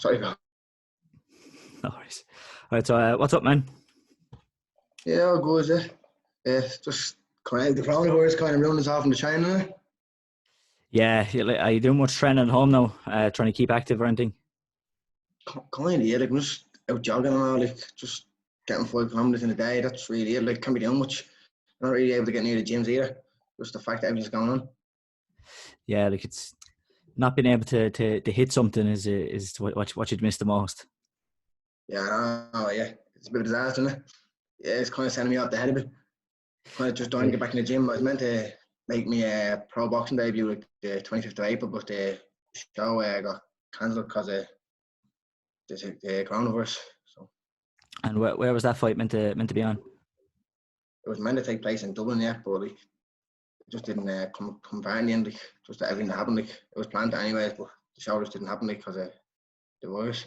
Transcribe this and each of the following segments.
Sorry, pal. No worries. All right, so what's up, man? Yeah, all good, yeah. Yeah, just kind of the coronavirus kind of ruining us off in the China. Yeah, are you doing much training at home now? Trying to keep active or anything? Kind of, yeah, like I'm just out jogging and all, like just getting 5 kilometers in a day. That's really it. Like, can't be doing much. I'm not really able to get near the gyms either. Just the fact that everything's going on. Yeah, like it's not being able to hit something is what you'd miss the most. Yeah, I know, yeah. It's a bit of a disaster, isn't it? Yeah, it's kind of sending me off the head a bit. Kind of just dying to get back in the gym. I was meant to make me a pro boxing debut like the 25th of April, but the show got cancelled because of the coronavirus. So And where was that fight meant to be on? it was meant to take place in Dublin, yeah, but like it just didn't come back in the end. Like just everything that happened, like it was planned anyways, but the show just didn't happen like because of the virus.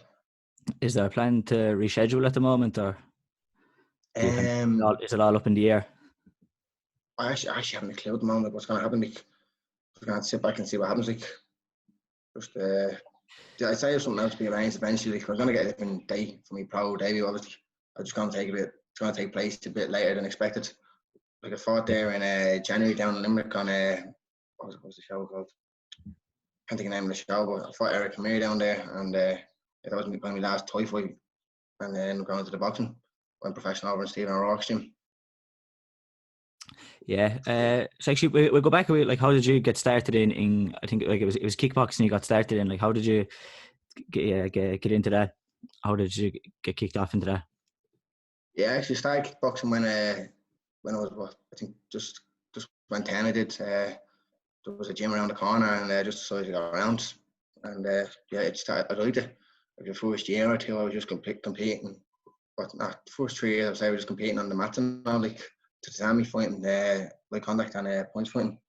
Is there a plan to reschedule at the moment, or Um, is it all up in the air? I actually haven't a clue at the moment what's going to happen. Like we're going to sit back and see what happens. Like just I'd say if something else be arranged eventually. Like, we're going to get a different date for me pro debut. Obviously, I'm just going to take a bit. It's going to take place a bit later than expected. Like I fought there in January down in Limerick on what was the show called? Can't think of the name of the show, but I fought Eric Amir down there, and that was going to be my last Thai fight, and then going to the boxing. Went professional over in Stephen O'Rourke's gym. Yeah. So actually, we'll go back a bit. Like, how did you get started in? I think like it was kickboxing you got started in. Like, how did you get into that? How did you get kicked off into that? Yeah, I actually started kickboxing when I was I think just when 10 I did. There was a gym around the corner, and I just decided to go around. And yeah, it started. I liked it. Like the first year or two, I was just competing. But not the first 3 years, I was just competing on the mats and all, like tatami fighting, like contact and points fighting.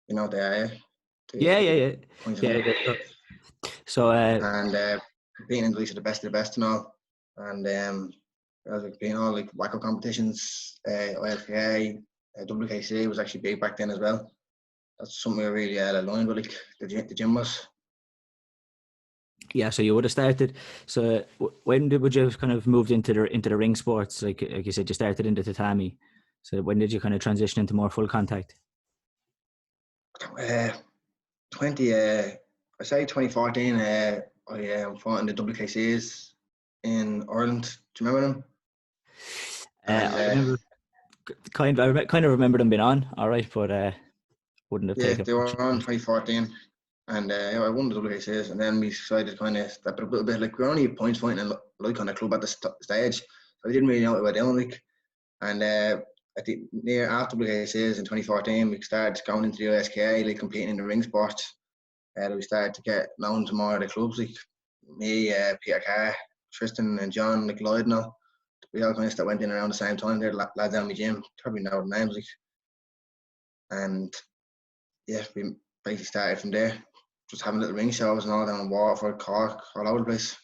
You know Yeah. the points and Yeah. all. So And competing in the least of the best and all. And I was like competing all like WAKO competitions, ISKA, WKC was actually big back then as well. That's something I really aligned with, like the gym was. yeah, so you would have started. So would you have kind of moved into the ring sports? Like you said, you started into tatami. So when did you kind of transition into more full contact? 20, I say 2014. I fought in the WKCs in Ireland. Do you remember them? And I remember kind of remember them being on. All right, but wouldn't have yeah, taken they much. were on 2014. And yeah, I won the WKCs, and then we decided to kind of step it up a little bit. Like we were only points fighting and like on a club at the stage, so we didn't really know what we were doing. Like, and at the near after WKCs in 2014, we started going into the ISKA, like competing in the ring sports. We started to get known to more of the clubs, like me, Peter Carr, Tristan, and John, like Lloyd, and all. We all kind of went in around the same time. They're lads down my gym, probably know the names, like, and yeah, we basically started from there. Just having little ring shows and all down in Waterford, Cork, all over the place.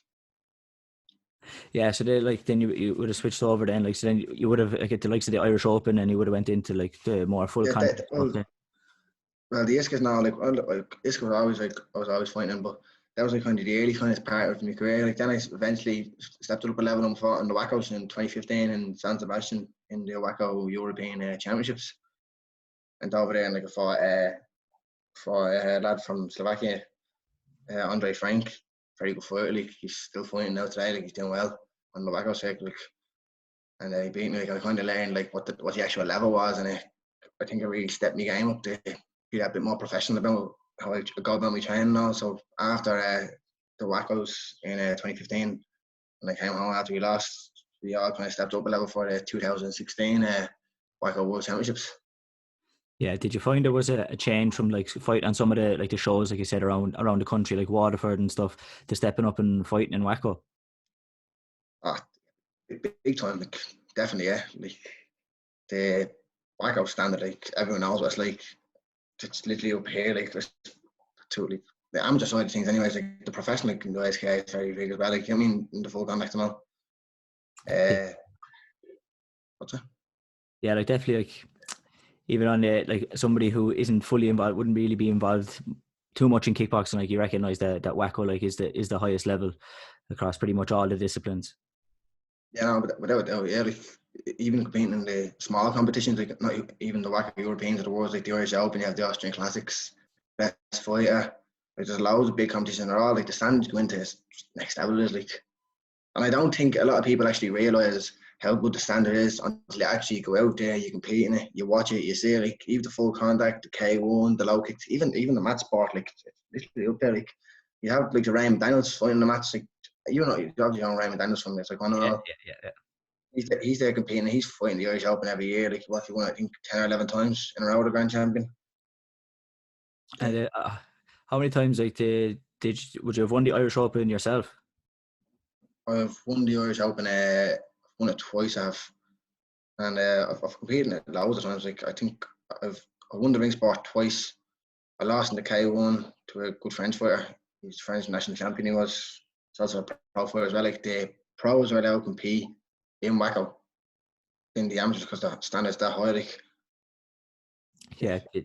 Yeah, so then you would have switched over then, like so then you would have like at the likes of the Irish Open, and you would have went into like the more full Yeah, contact stuff there. well, the ISKA's now like ISKA was always like I was always fighting, but that was like kind of the early kind of part of my career. Like then I eventually stepped up a level and fought in the WAKOs in 2015 in San Sebastian in the WAKO European Championships. And over there, and like I fought for a lad from Slovakia, Andre Frank, very good fighter. Like he's still fighting now today. Like he's doing well on the WAKO circuit. Like, and he beat me. Like I kind of learned like what the actual level was, and I think it really stepped my game up to be a bit more professional about how I go about my training now. So after the WAKOs in 2015, when I came home after we lost, we all kind of stepped up a level for the 2016 WAKO World Championships. Yeah, did you find there was a change from like fighting on some of the shows, like you said, around the country, like Waterford and stuff, to stepping up and fighting in WAKO? Ah, big time, like definitely, yeah. Like the WAKO standard, like everyone knows what it's like. It's literally up here, like to like the amateur side of things, anyways. Like the professional like, in the ISK is very big as well. Like I mean, in the full contact and all. Yeah, What's that? yeah, like definitely, like even on the like somebody who isn't fully involved wouldn't really be involved too much in kickboxing, like you recognize that WAKO like is the highest level across pretty much all the disciplines. Yeah, no, without a doubt, yeah. Like even competing in the small competitions, like not even the WAKO Europeans of the world, like the Irish Open, you have the Austrian Classics, best fighter. Like there's loads of big competitions, and they're all like the standards go into next level is like. And I don't think a lot of people actually realise how good the standard is until you actually go out there, you compete in it, you watch it, you see it, like even the full contact, the K1, the low kicks, even the mat sport, like it's literally up there. Like you have like the Ryan Daniels fighting the mats, like you obviously know Ryan Daniels from this, like one of Yeah, the yeah. he's there competing. He's fighting the Irish Open every year. Like what he won, I think 10 or 11 times in a row, the grand champion. Yeah. And how many times like would you have won the Irish Open yourself? I've won the Irish Open. Won it twice. And I've competed in it loads of times. Like I think I won the ring sport twice. I lost in the K1 to a good French fighter. He's the French national champion. He was. He's also a pro fighter as well. Like the pros are allowed to compete in WAKO in the amateurs because the standards that high. Like Yeah. Do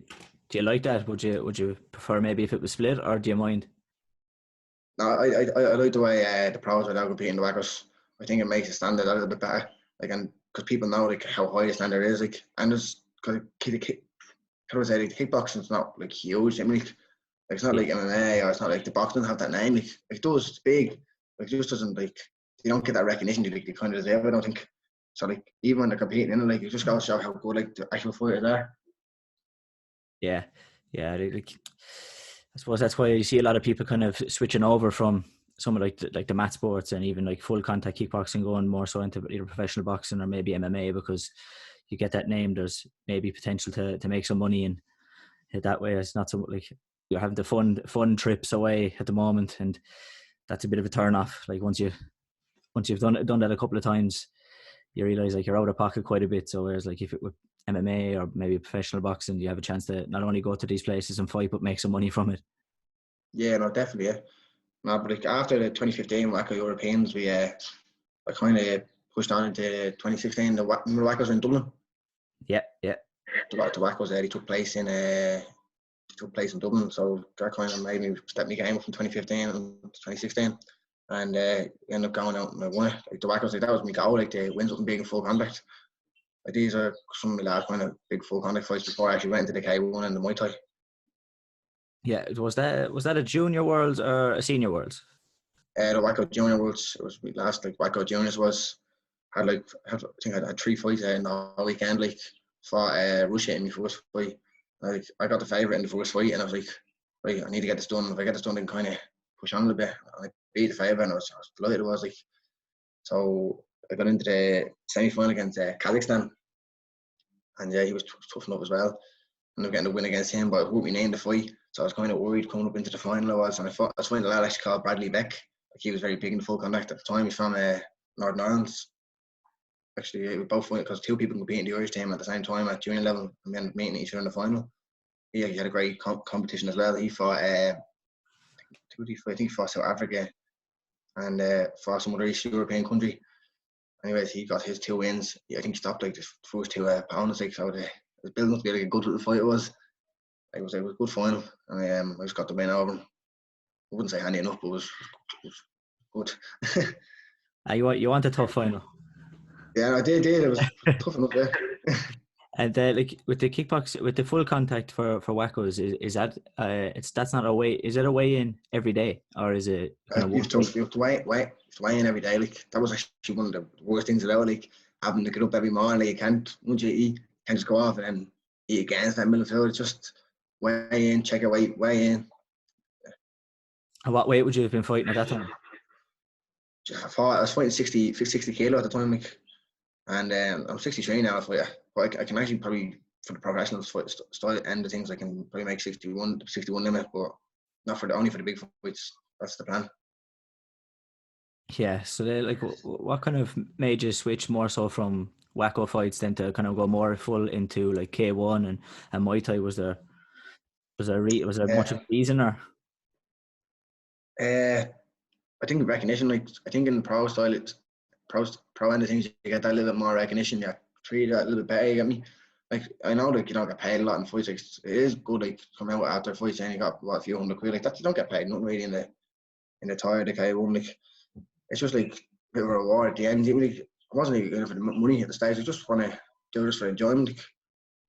you like that? Would you prefer maybe if it was split, or do you mind? no, I like the way the pros are allowed to compete in the WAKOs. I think it makes the standard a little bit better. Like and because people know like how high the standard is. Like and there's because how do I say like, the kickboxing's not like huge. I mean, like it's not like MMA or it's not like the boxing doesn't have that name. Like it does, it's big. Like it just doesn't like you don't get that recognition you like you kind of deserve. I don't think. So like even when they're competing in it, like you just gotta show how good like the actual fighters are. Yeah, yeah. Like, I suppose that's why you see a lot of people kind of switching over from some of like the mat sports and even like full contact kickboxing, going more so into either professional boxing or maybe MMA, because you get that name. There's maybe potential to make some money and that way. It's not so like you're having the fun trips away at the moment, and that's a bit of a turn off. Like once you've done that a couple of times, you realize like you're out of pocket quite a bit. So whereas like if it were MMA or maybe professional boxing, you have a chance to not only go to these places and fight, but make some money from it. Yeah, no, definitely. Yeah, no, but like after the 2015 WAKO Europeans, I kind of pushed on into 2016. The WAKOs in Dublin. Yeah, yeah. The WAKOs there. They took place in Dublin, so that kind of made me step my game up from 2015 and 2016. And ended up going out and I won it. Like the WAKOs, like that was my goal, like to win something big in full contact. Like these are some of my last kind of big full contact fights before I actually went into the K1 and the Muay Thai. Yeah, was that a junior worlds or a senior worlds? The WAKO Junior Worlds, it was my last like WAKO Juniors I think I had 3 fights in the weekend. Like fought Russia in my first fight. Like I got the favourite in the first fight, and I was like, right, I need to get this done. If I get this done, then kind of push on a little bit. And I beat the favourite, and I was delighted. It was like so. I got into the semi-final against Kazakhstan, and yeah, he was tough enough as well. And I'm getting the win against him, but it wouldn't be named the fight, so I was kind of worried coming up into the final. And I was fighting a lad actually called Bradley Beck. Like he was very big in the full contact at the time. He's from Northern Ireland. Actually, we both went because 2 people competing in the Irish team at the same time at junior level and then meeting each other in the final. He had a great competition as well. He fought, I think he fought South Africa and fought some other East European country. Anyways, he got his 2 wins. I think he stopped like the first 2 pounds. Like so, it was building up to be like a good little fight. It was a good final, and I just got the win over him. I wouldn't say handy enough, but it was good. You want a tough final. Yeah, I did. It was tough enough. Yeah. And like with the kickbox, with the full contact for WAKOs, is that that's not a way? Is it a weigh in every day, or is it kind of You one? have to weigh in every day. Like that was actually one of the worst things about like having to get up every morning. Like you can't once you eat, you can't just go off and then eat again. That middle of food. It's just weigh in, check your weight, weigh in. And what weight would you have been fighting at that time? I was fighting 60 kilo at the time, like, and I'm 63 now. So yeah, but I can actually probably for the professional style end of things, I can probably make 61 limit, but not for only for the big fights. That's the plan. Yeah. So they like what kind of made you switch more so from WAKO fights then to kind of go more full into like K1 and Muay Thai? Was there much of Yeah. a reason or? I think recognition, like I think in pro style, it's pro end of things, you get that little bit more recognition. Yeah, treated a little bit better. You get me? like I know like you don't get paid a lot in fights. Like, it is good like come out after a fight saying you got what, a few hundred quid. Like that you don't get paid nothing really in the tire the K1. Like it's just like a bit of a reward at the end. Like, I wasn't even going for the money at the stage. I just want to do this for enjoyment. Like,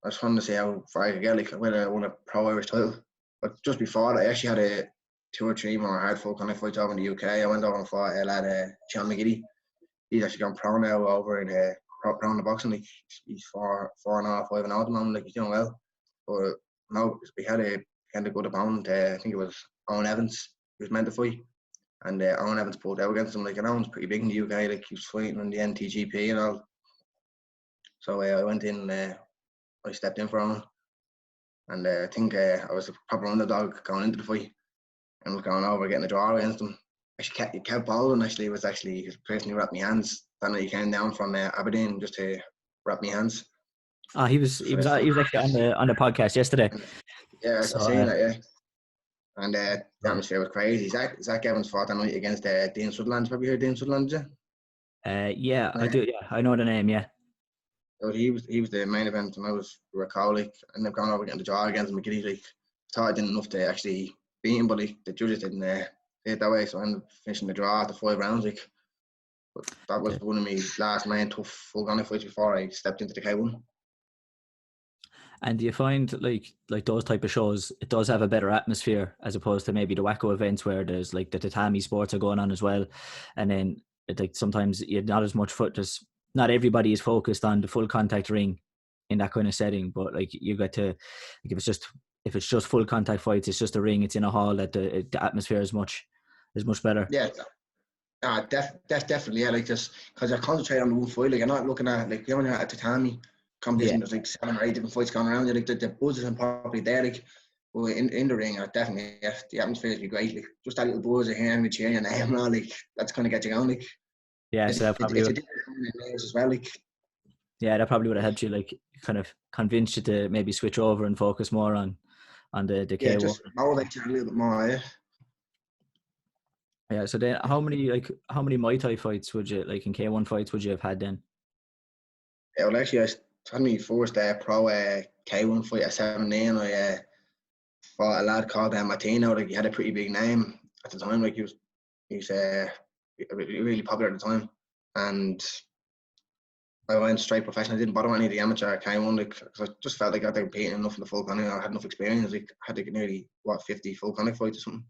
I just wanted to see how far I could get. Like whether I won a pro Irish title. But just before that, I actually had a 2 or 3 more hard full kind of fights over in the UK. I went over and fought a lad, Sean McGiddy. He's actually gone pro now over in pro in the boxing. Like he's 4.5, 5 and out at the moment. Like he's doing well. But no, we had a good opponent. I think it was Owen Evans. He was meant to fight, and Owen Evans pulled out against him. Like, and Owen's pretty big in the UK. Like he was fighting on the NTGP and all. So I went in. I stepped in for Owen, and I think I was a proper underdog going into the fight. And was going over getting a draw against him. Actually, Kev Baldwin actually was the person who wrapped my hands. That night he came down from Aberdeen just to wrap my hands. Oh, he was actually on the podcast yesterday. Yeah, I seen that. Yeah, and the atmosphere was crazy. Zach Evans fought that night against Dean Sutherland. Have you heard Dean Sutherland? Yeah, I do. Yeah, I know the name. Yeah. So he was the main event, and I was WAKO. Like, I ended up going over getting the draw against McGiddy. Like, thought I didn't enough to actually beat him, but like, the judges didn't say it that way. So I ended up finishing the draw after 5 rounds. Like, but that was one of my last main tough full gun fights before I stepped into the K1. And do you find like those type of shows, it does have a better atmosphere as opposed to maybe the WAKO events where there's like the tatami sports are going on as well, and then like sometimes you're not as much just not everybody is focused on the full contact ring in that kind of setting, but like you get to like if it's just full contact fights, it's just a ring, it's in a hall, that the atmosphere is much better. Yeah, definitely. Yeah, like just because I concentrate on the one fight. Like I'm not looking at like you're at tatami competition. There's like 7 or 8 different fights going around. Like the buzz isn't probably there. Like, well, in the ring, definitely the atmosphere is great. Like just that little buzz of hearing me cheering your name, and all, like that's kind of get you going. Like yeah, so that probably it's a different kind of nerves as well. Like yeah, that probably would have helped you, like kind of convince you to maybe switch over and focus more on the K1. Just motivate you a little bit more. Yeah. Yeah. So then, how many Muay Thai fights would you in K1 fights would you have had then? Yeah, well, actually, I had my first pro K1 fight at 17. I fought a lad called Martino. Like he had a pretty big name at the time. Like he was really popular at the time, and I went straight professional. I didn't bother any of the amateur K1 because I just felt like I hadn't competed enough in the full contact. I had enough experience. Like I had like nearly 50 full contact fights or something,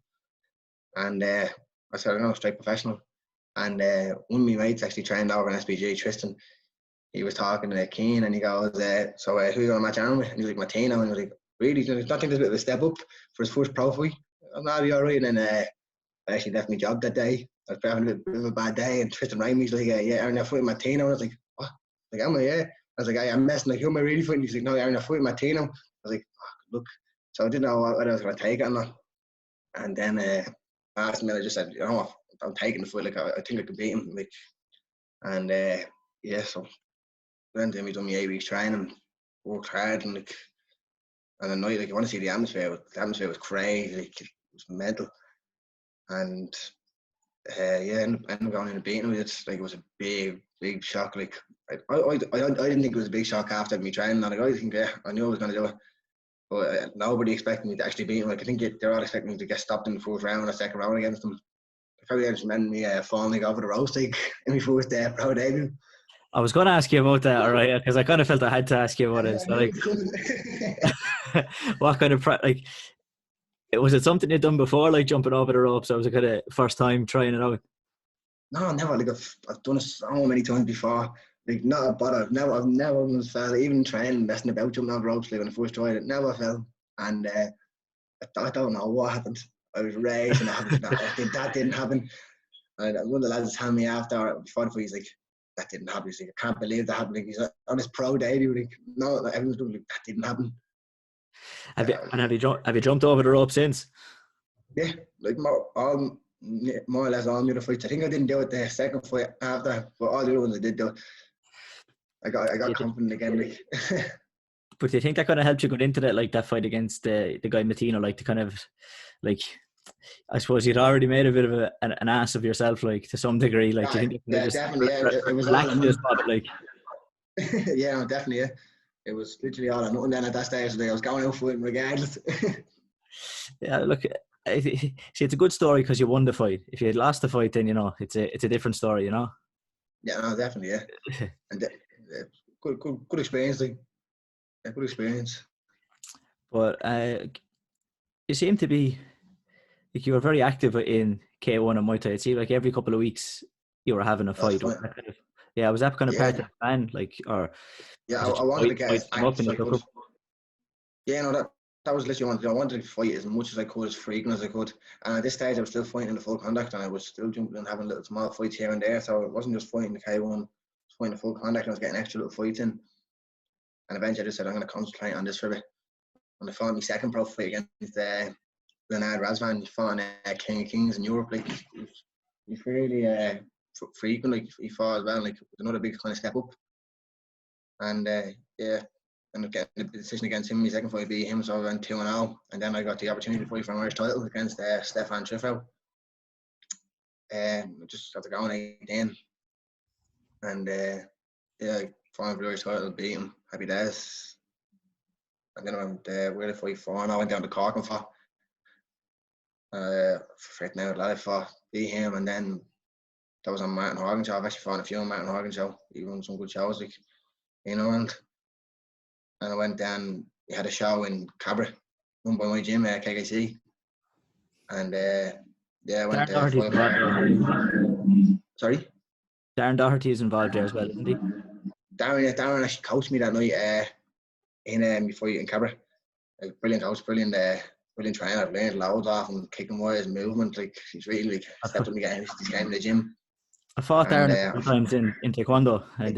and I said I'm going straight professional. And one of my mates actually trained over in SBG, Tristan. He was talking to Keane, and he goes, so who are you going to match on with? And he's like, Martino. And he was like, really? Do you not think there's a bit of a step up for his first pro fight? I'm not be all right. And then I actually left my job that day. I was having a bit of a bad day, and Tristan rang me. He's like, yeah, Aaron, you're fighting Martino. And I was like, what? Like, am I? Yeah. I was like, I'm messing. Like, who am I really fighting? He's like, no, Aaron, you're fighting Martino. I was like, look. So I didn't know whether I was going to take it or not. And then I asked him, and I just said, you know what? I'm taking the fight. Like, I think I can beat him. Like, and yeah, so went in, we done my 8 weeks training, worked hard, and like, and the night, like, you want to see the atmosphere. The atmosphere was crazy, like, it was mental, and yeah, ended up going in and beating him. It's like it was a big shock. Like, I didn't think it was a big shock after me training. And like, I think I knew I was going to do it, but nobody expected me to actually beat him. Like, I think they're all expecting me to get stopped in the first round or second round against them. Probably just meant me falling over the roast like in my first pro debut. I was going to ask you about that, all right, because I kind of felt I had to ask you about it. So, like, what kind of was it something you'd done before, like jumping over the ropes? Or was it kind of first time trying it out? No, never. Like I've done it so many times before. Like not a bother. I've never once fell. Even training, messing about jumping over ropes. Like when I first tried it, never fell. And I don't know what happened. I was raging. That didn't happen. And one of the lads telling me before the fight, he's like, that didn't happen. He's like, I can't believe that happened. Like, he's like, on his pro debut, like, no, everyone's doing like, that didn't happen. Have you jumped over the rope since? Yeah, like more or less all the other fights. I think I didn't do it the second fight after, but all the other ones I did do. I got confident again. Like. But do you think that kind of helped you go into that fight against the guy Martino, like to kind of like, I suppose you'd already made a bit of an ass of yourself, like to some degree. Like, do you think definitely. Yeah, it was all this spot, like. yeah, no, definitely. Yeah. It was literally all or nothing then at that stage. I was going out for it regardless. Yeah, look, see, it's a good story because you won the fight. If you had lost the fight, then it's a different story, Yeah, no, definitely, yeah. And good experience, like, yeah, good experience. But you seem to be like you were very active in K1 and Muay Thai. It seemed like every couple of weeks you were having a That's fight. fine. Yeah, was that kind of part of Yeah, the plan, like, or yeah. was it I just wanted to get as fights come up active and as you I took could. them? Yeah, no, that was literally what I wanted. I wanted to fight as much as I could, as frequent as I could. And at this stage, I was still fighting in the full contact, and I was still jumping and having little small fights here and there. So it wasn't just fighting the K1, I was fighting the full contact, and I was getting extra little fights in. And eventually, I just said, I'm going to concentrate on this for a bit. And I fought my second pro fight against Leonard Razvan. He fought in King of Kings in Europe. Like, he's really frequent. Like, he fought as well. Like, another big kind of step up. And yeah, and getting the decision against him, my second fight beat him, so I went 2-0. And then I got the opportunity to fight for an Irish title against Stefan Triffel. I just got to go on 18. And yeah, I fought for the Irish title, beat him. Happy days. And then I went, where did I fight for? And I went down to Cork and fought. Freaking out, lad, I fought, beat him. And then that was on Martin Horgan show. I've actually fought a few on Martin Horgan show. He won some good shows, like, in Ireland. And I went down, he had a show in Cabra, run by my gym, KKC. And yeah, I went Darren Doherty's involved. Sorry? Darren Doherty is involved there as well, isn't he? Darren actually coached me that night in before in Cabra. Like, brilliant coach, brilliant trainer. I've learned loads off him, kicking wise, movement. Like, he's really like stepped up me game. He's came in the gym. I fought Darren a couple of times in Taekwondo, and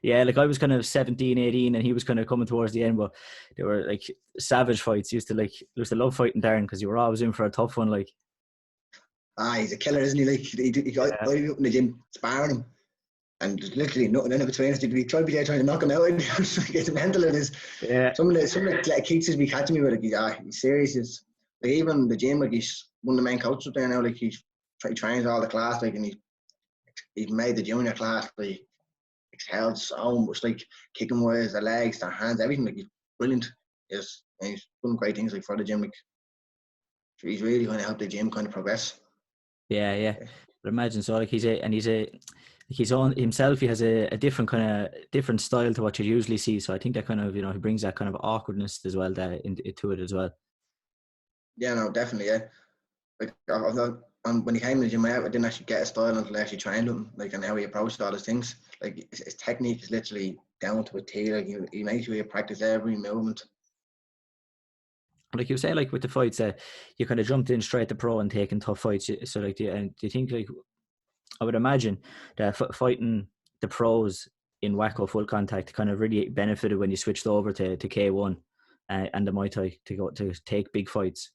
yeah, like I was kind of 17, 18, and he was kind of coming towards the end, but they were like savage fights. Used to love fighting Darren because you were always in for a tough one. Like, he's a killer, isn't he? Like, he got up in the gym sparring him, and there's literally nothing in between us. We tried to be there trying to knock him out. It's mental. It is. Yeah. Some of the kicks he's be catching me with, like, he's serious. It's like, even the gym, like, he's one of the main coaches up there now. Like, he trains all the class, like, and he's made the junior class, like, excelled so much, like, kicking wise, their legs, their hands, everything. Like, he's brilliant. He's doing great things, like, for the gym. Like, he's really going to help the gym kind of progress. Yeah. But imagine so, like, he's on himself. He has a different style to what you usually see. So I think that kind of, he brings that kind of awkwardness as well into it as well. Yeah, no, definitely. Yeah, like, when he came in the gym, I didn't actually get a style until I actually trained him, like, and how he approached all his things. Like, his technique is literally down to a T. Like, he makes sure you practice every movement. Like you say, like with the fights, you kind of jumped in straight to pro and taking tough fights. So, like, do you think, like, I would imagine that fighting the pros in WAKO full contact kind of really benefited when you switched over to K1 and the Muay Thai to take big fights.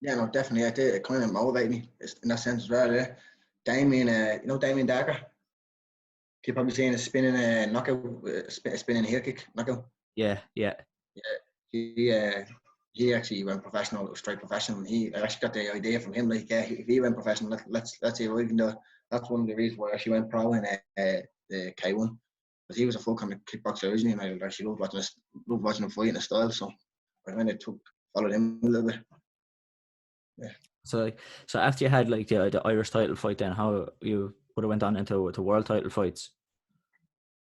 Yeah, no, definitely. I did. It kind of motivated me in that sense as well. Yeah, Damien, Damien Darker. You've probably seen a spinning knockout, spinning heel kick knockout. Yeah. He actually went professional, straight professional. I actually got the idea from him. Like, if he went professional, let's see what we can do. That's one of the reasons why I actually went pro in the K1. Because he was a full contact kickboxer originally, and I actually loved watching him fight in his style. So I kind of followed him a little bit. Yeah. So after you had, like, the Irish title fight, then how you would have went on into world title fights?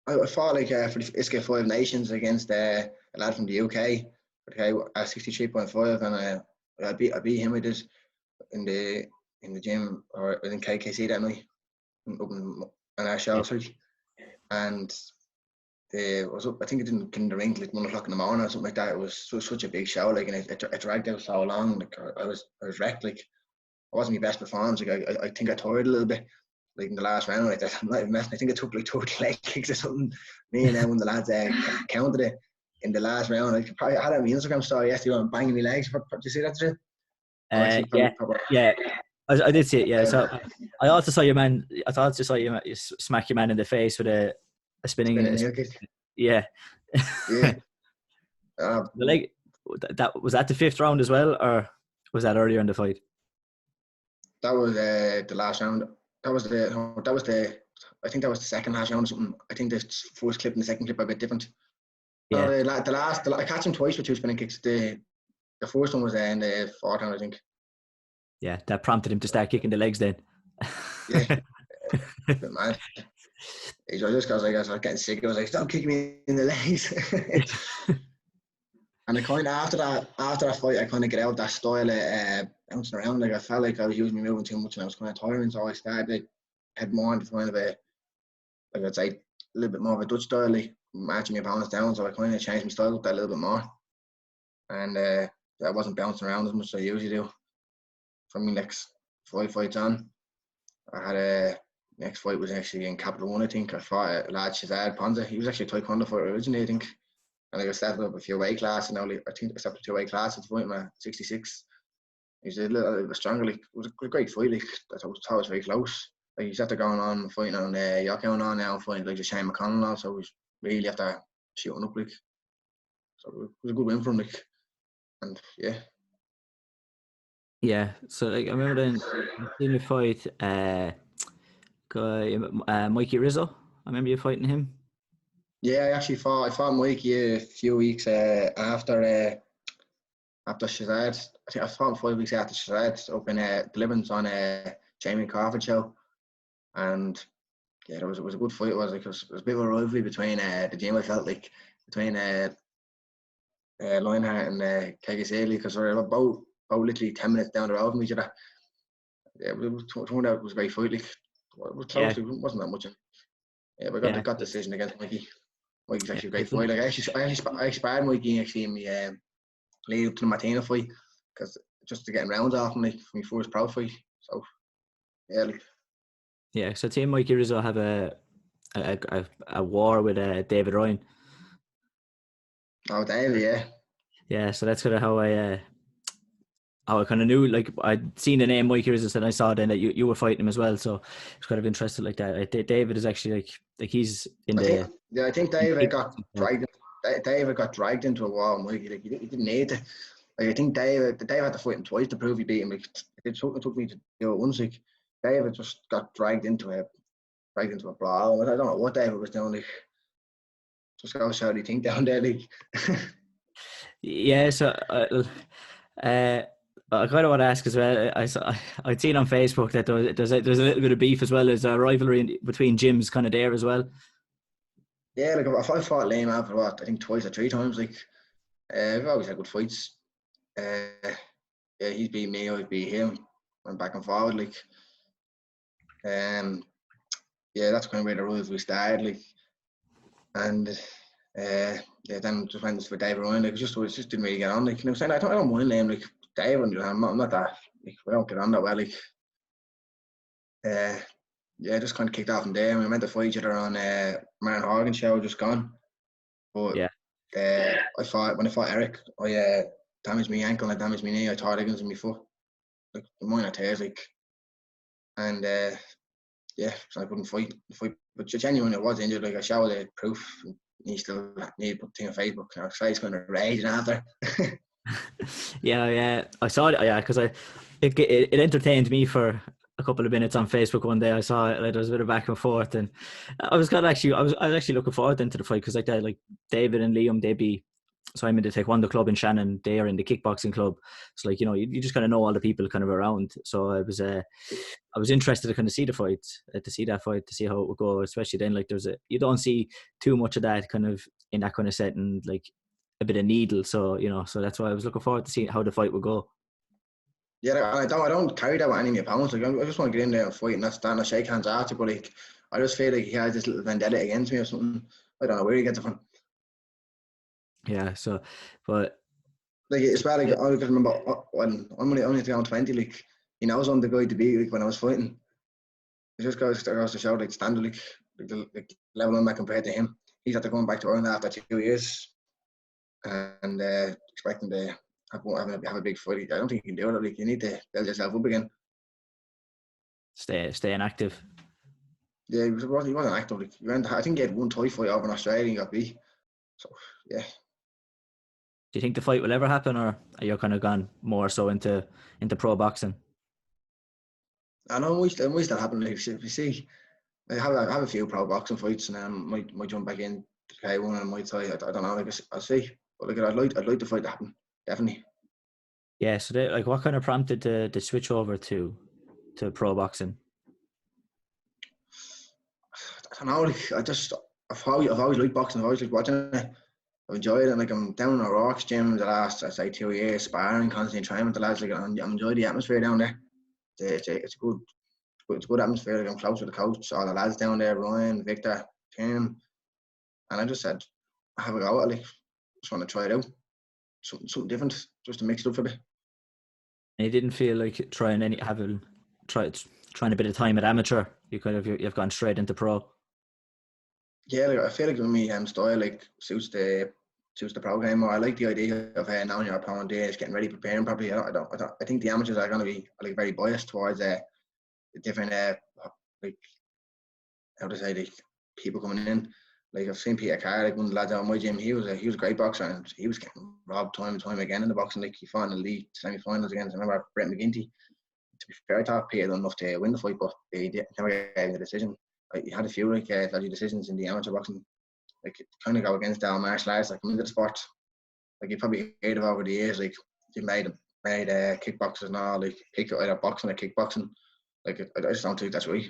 I fought, like, for the ISKA 5 Nations against a lad from the UK. Okay, at 63.5, and I beat him. I did in the gym or in KKC that night, up in our show, sorry. And I think it didn't get in the ring till like 1 o'clock in the morning or something like that. It was such a big show, like, and it dragged out so long. Like, I was wrecked. Like, I wasn't my best performance. Like, I think I tired a little bit. Like, in the last round, like, I think I took like 2 leg kicks or something. Me and then when the lads counted it in the last round, I had it on my Instagram story yesterday. I'm banging my legs. Did you see that today? Yeah. I did see it. Yeah. So I also saw your man. I thought I just saw you smack your man in the face with a spinning heel kick. Yeah. Yeah. Like, that was that the 5th round as well, or was that earlier in the fight? That was the last round. that was the I think that was the second last round or something. I think the first clip and the second clip are a bit different. Yeah, I catch him twice with 2 spinning kicks. The first one was in the fourth round, I think. yeah, that prompted him to start kicking the legs then. Yeah, but man, I just because I was getting sick. I was like, stop kicking me in the legs. And I kind of after that fight, I kind of get out that style of bouncing around. Like I felt like I was using my movement too much, and I was kind of tiring. So I started to head more into kind of like I'd say a little bit more of a Dutch style, like matching my opponents down. So I kind of changed my style up that a little bit more, and I wasn't bouncing around as much as I usually do. For me, next 5 fights on, I had a next fight was actually in Capital One. I think I fought a lad Shazad Ponza. He was actually a Taekwondo fighter originally, I think. And I got stepped up a few weight classes, and now I think I stepped up 2 weight classes at the point. I'm at 66. He's a little bit stronger. Like, it was a great fight. Like, I thought it was very close. Like, he's after going on fighting on WAKO on now, fighting like Shane McConnell now. So he's really after shooting up. Like, so it was a good win for him. Like, and yeah. Yeah, so like I remember then seeing you fight guy Mikey Rizzo. I remember you fighting him. Yeah, I fought Mikey a few weeks after Shazad. I think I fought him 5 weeks after Shazad up in Deliverance on a Jamie Crawford show. And yeah, it was a good fight. It was like it was a bit of a rivalry between the gym. I felt like between Lionheart and Kegasali, because we were both literally 10 minutes down the road from each other. Yeah, it turned out it was a great fight. Like, it was close. Yeah, It wasn't that much. Yeah, but yeah, got the decision against Mikey. Mikey's yeah. actually a great fight. Like I actually sparred Mikey actually in my lead up to the Martina fight, because just to get rounds off him, like, for my first pro fight. So yeah, like, Yeah, so Team Mikey Rizzo have a war with David Ryan. oh David, yeah. Yeah, so that's kind of how I kind of knew. Like I'd seen the name Mikey Rizzo, and I saw then that you were fighting him as well. So it's kind of interested like that. David is actually like he's in the I think in David got kickboxing side. dragged. David got dragged into a wall, Mikey. Like, he didn't need to. Like, I think David had to fight him twice to prove he beat him. Like, it took me to do it once. Like, David just got dragged into a brawl. I don't know what David was doing. Like, just go shout he think down there. Like, Yeah, so uh, I kind of want to ask as well. I'd seen on Facebook that there's a little bit of beef as well. There's a rivalry between gyms kind of there as well. yeah, like if I fought Liam after what I think twice or 3 times. Like, we've always had good fights. Uh, yeah, he's beat me, I've beat him, and back and forward. Like, yeah, that's kind of where the rules we started. Like, and yeah, then just went for David Ryan. Like, it just didn't really get on. Like, you know, saying I don't mind him. Like, David, I'm not that. Like, we don't get on that well. Like, uh, yeah, just kind of kicked off from there. And we meant to fight each other on Martin Horgan show, just gone. But Yeah, when I fought Eric, I damaged my ankle, I damaged my knee, I tore ligaments in my foot, like minor tears, like, and yeah, so I couldn't fight. But genuinely, I was injured. Like, I showed the proof. And he still need to put thing on Facebook. Our face kind of raging after. yeah. I saw it. Yeah, because it entertained me for a couple of minutes on Facebook one day. I saw it. Like, there was a bit of back and forth, and I was kind of actually I was actually looking forward into the fight because like that, like David and Liam, they'd be. So I'm in the Taekwondo club in Shannon. They are in the kickboxing club. So like, you know, you just kind of know all the people kind of around. So I was interested to kind of see the fight, to see that fight, to see how it would go. Especially then, like you don't see too much of that kind of in that kind of setting, like a bit of needle. So you know, so that's why I was looking forward to seeing how the fight would go. Yeah, I don't carry that with any of my opponents. Like, I just want to get in there and fight, and that's that. And I shake hands after. But like, I just feel like he has this little vendetta against me or something. I don't know where he gets it from. Yeah. So, but Like, it's bad. Like, I can remember when I'm only around 20. Like, he knows I'm the guy to beat. Like, when I was fighting, it just goes to show, like, standard, like the level I'm at compared to him. He's after going back to Ireland after 2 years and expecting to have a big fight. I don't think you can do it. Like, you need to build yourself up again. staying active. Yeah, he wasn't active. Like, I think he had one Thai fight over in Australia and got beat. So yeah, Do you think the fight will ever happen, or are you kind of gone more so into pro boxing? I know it might still happen. Like, if you see, I have a few pro boxing fights, and then might jump back in to K1 and Muay Thai. I don't know. Like, I'll see. But like, I'd like the fight to happen. Definitely. Yeah. So like, what kind of prompted the switch over to pro boxing? I don't know. Like, I've always liked boxing. I've always liked watching it. I've enjoyed it. And like, I'm down in a Rocks gym the last, I'd say, 2 years, sparring, constantly training with the lads. Like, I'm enjoying the atmosphere down there. It's a good atmosphere. Like, I'm close with the coach, all the lads down there, Ryan, Victor, Tim, and I just said, I have a go at it. Like, just want to try it out, something different, just to mix it up a bit. And you didn't feel like trying a bit of time at amateur. You've gone straight into pro. Yeah, like, I feel like with me style like suits the pro game more. I like the idea of knowing your opponent is, getting ready, preparing properly. I think the amateurs are going to be like very biased towards the different like, how to say, like, people coming in. Like, I've seen Peter Carr, like one of the lads out of my gym. He was a great boxer, and he was getting robbed time and time again in the boxing. Like, he fought in the league semi-finals against, I remember, Brett McGinty. To be fair, I thought Peter done enough to win the fight, but he never gave the decision. Like, he had a few like dodgy decisions in the amateur boxing. Like, it kind of go against our martial arts that come into the sport. Like, you probably heard of over the years, like, you made kickboxers and all, like, pick either boxing or kickboxing. Like, I just don't think that's right.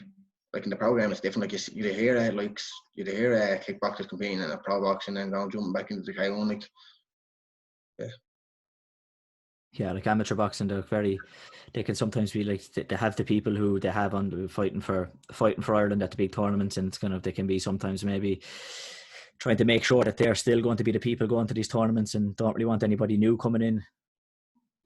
Like, in the program, it's different. Like, you hear kickboxers competing in a pro boxing and going jumping back into the K1. Like, yeah. Yeah, like amateur boxing, they can sometimes be like, they have the people who they have on fighting for Ireland at the big tournaments, and it's kind of, they can be sometimes maybe trying to make sure that they're still going to be the people going to these tournaments and don't really want anybody new coming in.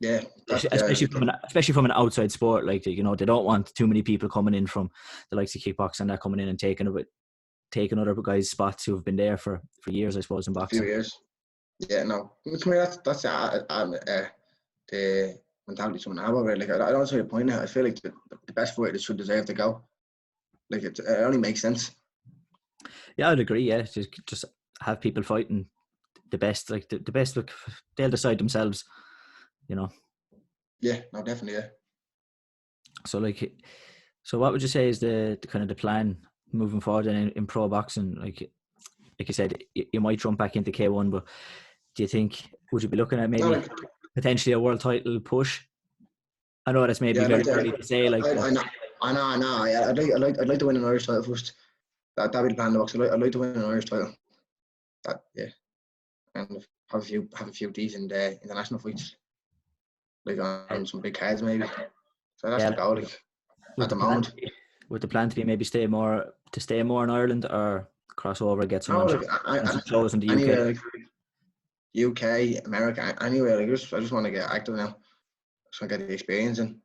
Yeah, especially from an outside sport, like, you know, they don't want too many people coming in from the likes of kickboxing that coming in and taking other guys' spots who have been there for years, I suppose, in boxing. A few years. Yeah, no. To me, that's the mentality someone have over it. Like, I don't see the point now. I feel like the best fighters should deserve to go. Like, it only makes sense. Yeah, I'd agree. Yeah, just have people fighting the best. Like the best, look, they'll decide themselves. You know. Yeah, no, definitely, yeah. So what would you say is the kind of the plan moving forward in pro boxing? Like you said, you might jump back into K1, but do you think, would you be looking at maybe potentially a world title push? I know that's maybe very early to say. Like, I know. Yeah, I'd like to win an Irish title first. That'd be the plan in the box. I'd like to win an Irish title. And have a few decent international fights, like on some big cards maybe. So that's the goal. Like, at the moment. Would the plan to be maybe stay more in Ireland, or cross over, get some shows in the UK? Anywhere, like UK, America, anywhere. Like, I just want to get active now. Just want to get the experience in.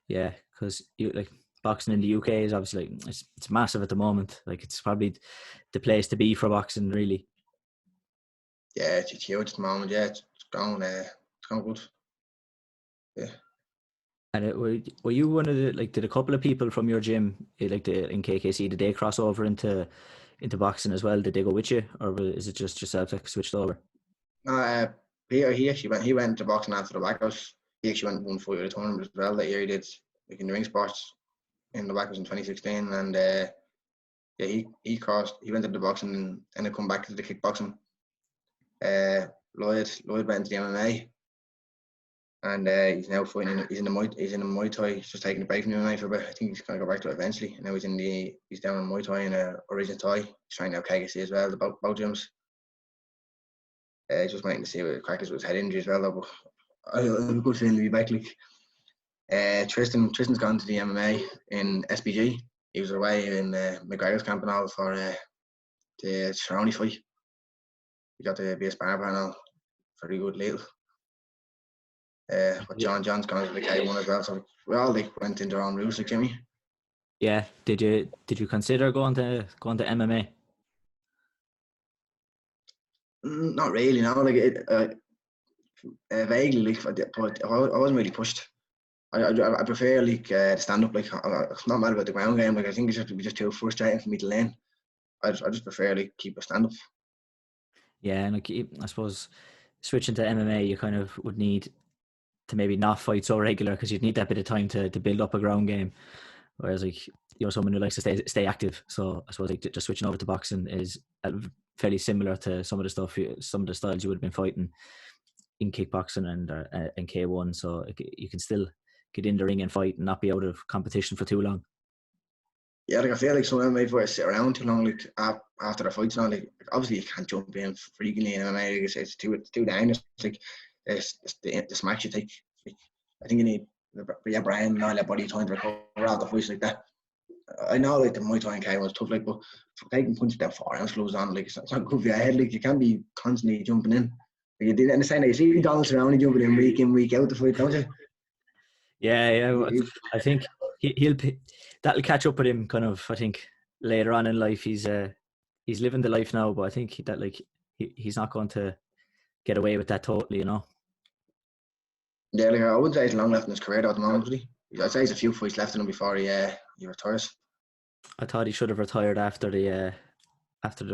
Yeah, because like boxing in the UK is obviously, like, it's massive at the moment. Like, it's probably the place to be for boxing, really. Yeah, it's huge at the moment. Yeah, it's going good. Yeah. And were you one of the, like, did a couple of people from your gym, like in KKC, did they cross over into boxing as well? Did they go with you, or is it just yourself that switched over? Peter, he went into boxing after the WAKOs. He actually went and won 4 year tournament as well that year. He did, like, in the ring sports in the WAKOs in 2016, and he went into boxing and then come back to the kickboxing. Lloyd went into the MMA. And he's now fighting. He's in the Muay Thai. He's just taking a break from the MMA for a bit. I think he's going to go back to it eventually. And now he's down in Muay Thai and Origin Thai. He's trying out KKC as well. Both gyms. Just waiting to see what crackers with his head injury as well. Though, but I have a good feeling to be back. Like, Tristan's gone to the MMA in SBG. He was away in McGregor's camp and all for the Cerrone fight. He got to be a sparring partner. Very good little. But John's gone to the K1 as well, so we all like went in their own routes, like, Jimmy. Yeah. Did you consider going to MMA? Not really, no. Like, vaguely, like, but I wasn't really pushed. I prefer, like, stand up. Like, I'm not mad about the ground game. Like, I think it would be just too frustrating for me to learn. I just prefer, like, keep a stand up. Yeah, and like, I suppose switching to MMA, you kind of would need maybe not fight so regular because you'd need that bit of time to build up a ground game. Whereas like, someone who likes to stay active. So I suppose like just switching over to boxing is fairly similar to some of the styles you would have been fighting in kickboxing and K1. So you can still get in the ring and fight and not be out of competition for too long. Yeah, like I feel like some MMA fighters sit around too long, like after the fights now. Like obviously you can't jump in frequently in MMA. Like it's too dangerous. Like it's the smacks you take. Like, I think you need brain and all that body time to recover after fights like that. I know like the Muay Thai and K was tough, like, but for taking punches that 4 ounce gloves on, like it's not good for your head. Like you can't be constantly jumping in. Like, you didn't understand that. You see Donald Cerrone jumping in, week out the fight, don't you? Yeah. I think he'll that'll catch up with him kind of. I think later on in life he's living the life now, but I think that like he's not going to get away with that totally, Yeah, like I wouldn't say he's long left in his career though, at the moment, would he? I'd say he's a few fights left in him before he retires. I thought he should have retired after the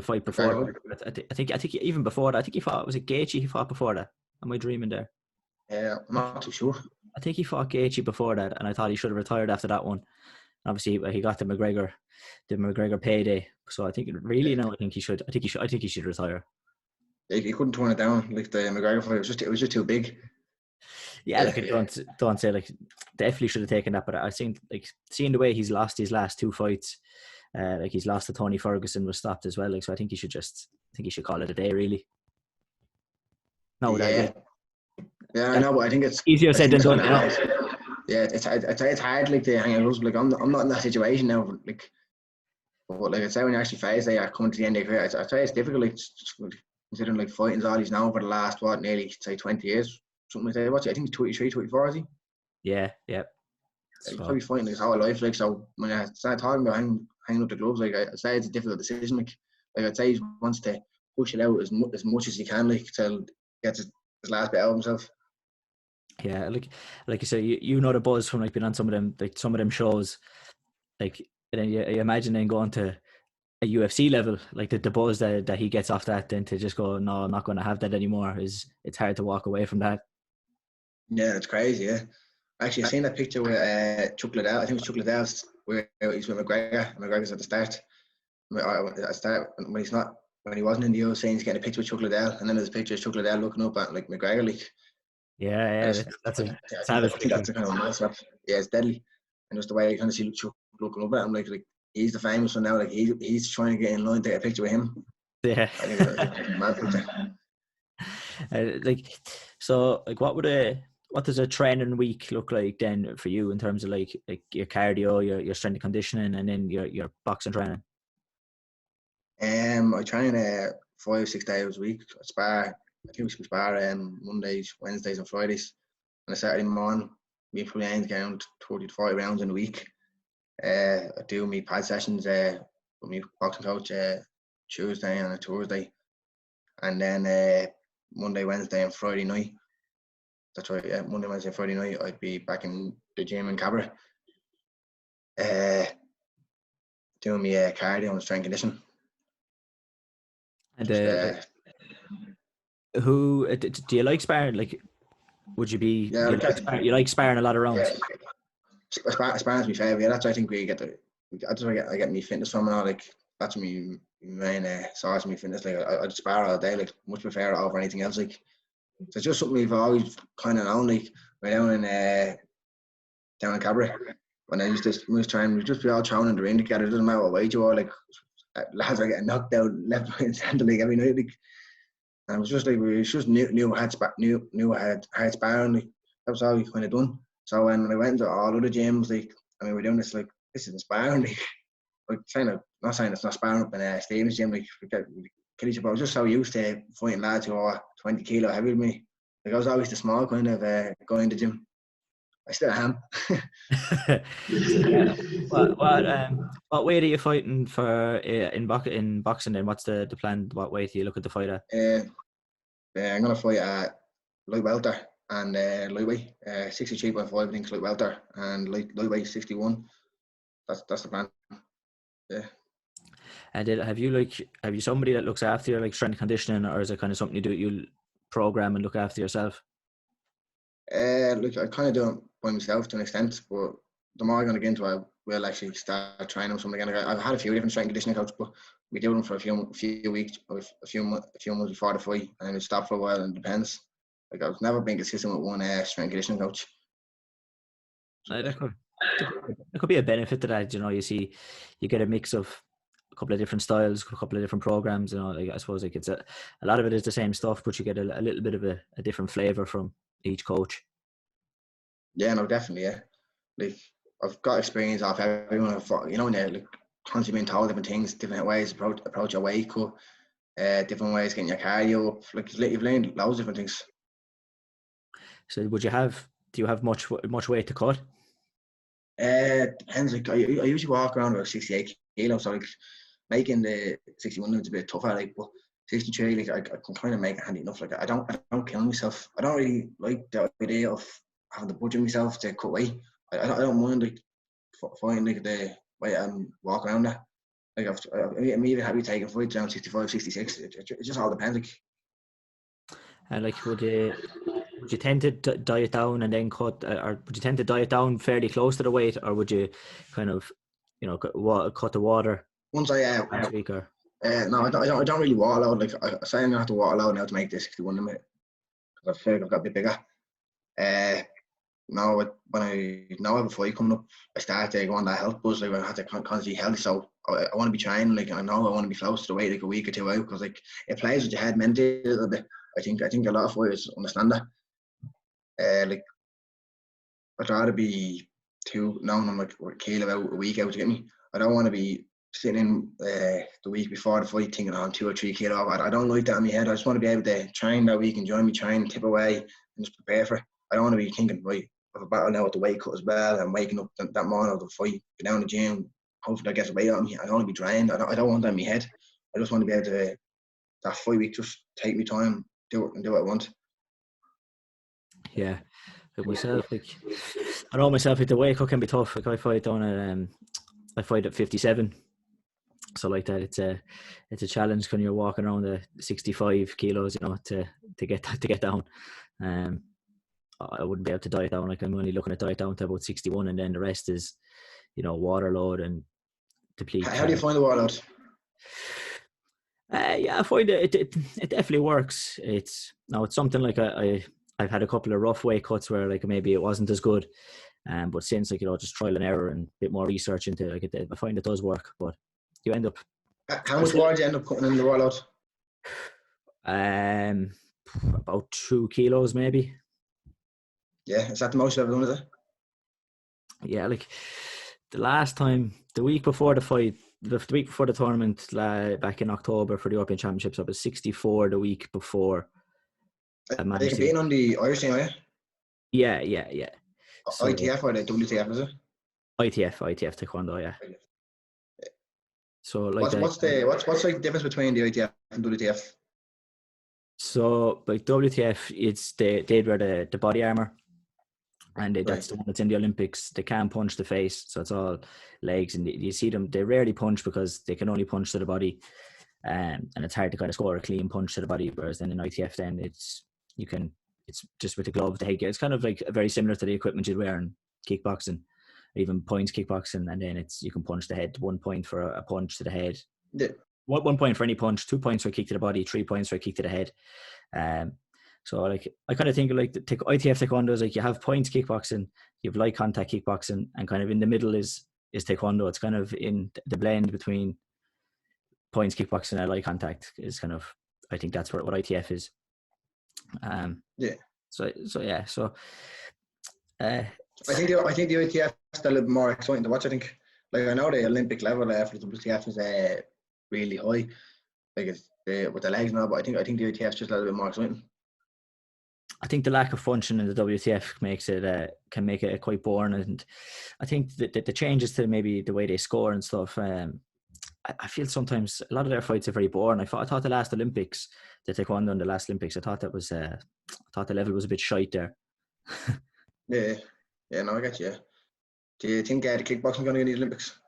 fight before. I think even before that, I think he fought. Was it Gaethje he fought before that? Am I dreaming there? Yeah, I'm not too sure. I think he fought Gaethje before that, and I thought he should have retired after that one. Obviously, he got the McGregor payday. So I think really now, I think he should retire. He couldn't turn it down. Like the McGregor fight, it was just too big. Yeah, like don't say like definitely should have taken that, but I think like seeing the way he's lost his last 2 fights, like he's lost to Tony Ferguson, was stopped as well. Like so, I think he should call it a day. Really. No, yeah, I know, but I think it's easier said than done. Yeah, it's hard like to hang out. Like I'm not in that situation now. Like, but like I say, when you actually face it, you're coming to the end of your career. I say it's difficult. Like, considering like fighting's all he's now for the last nearly say 20 years, something like that. I think he's 23, 24, is he? Yeah. He's probably fighting his whole life. Like, so when I start talking about hanging up the gloves, like I say, it's a difficult decision. Like I'd say he wants to push it out as much as he can, like till gets his last bit out of himself. Yeah, like you say, you know the buzz from like being on some of them shows, like, and then you imagine then going to a UFC level, like the buzz that he gets off that, then to just go, no, I'm not going to have that anymore. It's hard to walk away from that. Yeah, it's crazy. Yeah, actually, I seen that picture with Chuck Liddell. I think it was Chuck Liddell's where he's with McGregor. McGregor's at the start. When he wasn't in the UFC, he's getting a picture with Chuck Liddell, and then there's a picture of Chuck Liddell looking up at like McGregor, like. Yeah, I think that's a kind of mess up. Yeah, it's deadly, and just the way you kind of see Chuck looking up at him, like he's the famous one now. Like he's trying to get in line to get a picture with him. Yeah, I think it's a mad picture. Like, so like what does a training week look like then for you in terms of like your cardio, your strength and conditioning, and then your boxing training? I train 5-6 days a week. I spar. I think we spar Mondays, Wednesdays, and Fridays. On a Saturday morning, we probably aim to get around 30 to 40 rounds in a week. I do my pad sessions with my boxing coach Tuesday and a Thursday, and then Monday, Wednesday, and Friday night. That's right. Yeah, Monday, Wednesday, and Friday night, I'd be back in the gym in Cabra, doing my cardio and strength conditioning. And do you like sparring? Like, would you be? Yeah, you like sparring a lot of rounds? Yeah. Sparring's my favourite. Yeah, that's why I think we get that's where I get my fitness from and all. Like that's my main source of my fitness. Like I spar all day. Like much prefer it over anything else. Like so it's just something we've always kind of known. Like we're down in Cabra. When I used to train, we'd just be all thrown in the ring together. It doesn't matter what weight you are. Like lads are getting knocked out left, right, and centre like every night. Like, and it was just like new hard sparring. Like that was all we kind of done. So when I went to all other gyms, like we're doing this, like this is inspiring. Like not saying it's not sparring up in Stevens gym. Like we kill each other. I was just so used to fighting lads who are 20 kilo heavier than me. Like I was always the small kind of guy in the gym. I still am. What weight are you fighting for in boxing? And what's the plan? What weight do you look at the fight at? I'm gonna fight at light welter and lightweight. 63.5 I think is light welter, and lightweight 61. That's the plan. Yeah. And have you somebody that looks after your like strength and conditioning, or is it kind of something you program and look after yourself? Look, I kind of do it by myself to an extent, but the more I'm going to get into it, I will actually start training with something again. I've had a few different strength and conditioning coaches, but we do them for a few weeks, or a few months before the fight, and then we stop for a while, and it depends. Like, I've never been consistent with one strength and conditioning coach. So, there could be a benefit to that. You see, you get a mix of a couple of different styles, a couple of different programs. Like, I suppose like it's a lot of it is the same stuff, but you get a little bit of a different flavor from each coach. Yeah, no, definitely, yeah. Like, I've got experience off everyone. When they're like constantly being told different things, different ways to approach your WAKO, different ways getting your cardio up. Like, you've learned loads of different things. So, do you have much weight to cut? Depends. Like, I usually walk around about 68 kilos, so like making the 61 is a bit tougher. Like, but 63, like I can kind of make it handy enough. Like, I don't kill myself. I don't really like the idea of having to budget myself to cut weight. I don't mind like finding like the way I'm walking around that. Like, I'm even happy taking fights down 65, 66. It just all depends. Like, And like, would you tend to diet down and then cut, or would you tend to diet down fairly close to the weight, or would you kind of, cut the water once I once a week? Or no, I don't really water load. Like, I say I'm gonna have to water load now to make this 61 limit, because I feel like I've got a bit bigger. Now when I now have a fight coming up, I start to go on that health buzz. Like, I have to constantly healthy, so I want to be trying. Like, I know I want to be close to the weight, like a week or two out, because like it plays with your head mentally a little bit. I think a lot of fighters understand that. Like, I'd rather be I'm like a kilo out, a week out to get me. I don't want to be sitting in the week before the fight thinking I'm 2 or 3 kilo. I don't like that in my head. I just want to be able to train that week, enjoy me train, tip away, and just prepare for it. I don't want to be thinking, right, I have a battle now with the weight cut as well. I'm waking up that morning of the fight, get down to the gym, hopefully I get the weight on me. I don't want to be drained. I don't want that in my head. I just want to be able to, that fight week, just take me time, do it what I want. yeah, like myself, like I know myself, like the WAKO can be tough. Like I fight at 57, so like that, it's a challenge when you're walking around the 65 kilos, to get down. I wouldn't be able to diet down. Like, I'm only looking at diet down to about 61, and then the rest is, water load and deplete. How do you find the water load? Yeah, I find it definitely works. It's something like I've had a couple of rough weight cuts where like maybe it wasn't as good, but since like just trial and error and a bit more research into like I find it does work. But you end up. How much water do you end up putting in the water load? About 2 kilos maybe. Yeah, is that the most you've ever done, is it? Yeah, like the last time, the week before the fight, the week before the tournament, back in October for the European Championships, I was 64 the week before. Are you competing on the Irish team, are you? Yeah. So, ITF or the WTF, is it? ITF Taekwondo, yeah. So like what's like the difference between the ITF and WTF? So like WTF, they'd wear the body armor, and that's the one that's in the Olympics. They can't punch the face, so it's all legs, and you see them. They rarely punch because they can only punch to the body, and it's hard to kind of score a clean punch to the body. Whereas then in ITF, then it's just with the glove. It's kind of like very similar to the equipment you'd wear in kickboxing, even points kickboxing, and then you can punch the head. 1 point for a punch to the head. Yeah. 1 point for any punch. 2 points for a kick to the body. 3 points for a kick to the head. So like I kind of think like the ITF Taekwondo is like you have points kickboxing, you have light contact kickboxing, and kind of in the middle is Taekwondo. It's kind of in the blend between points kickboxing and light contact is kind of, I think that's what ITF is. Yeah. So yeah. So I think the ITF is a little bit more exciting to watch. I think, like, I know the Olympic level for the WTF is really high, like it's with the legs now, but I think the ITF is just a little bit more exciting. I think the lack of function in the WTF can make it quite boring, and I think that the changes to maybe the way they score and stuff. I feel sometimes a lot of their fights are very boring. I thought the last Olympics, the Taekwondo in the last Olympics, I thought the level was a bit shite there. Yeah, no, I get you. Do you think the kickboxing going to get in the Olympics?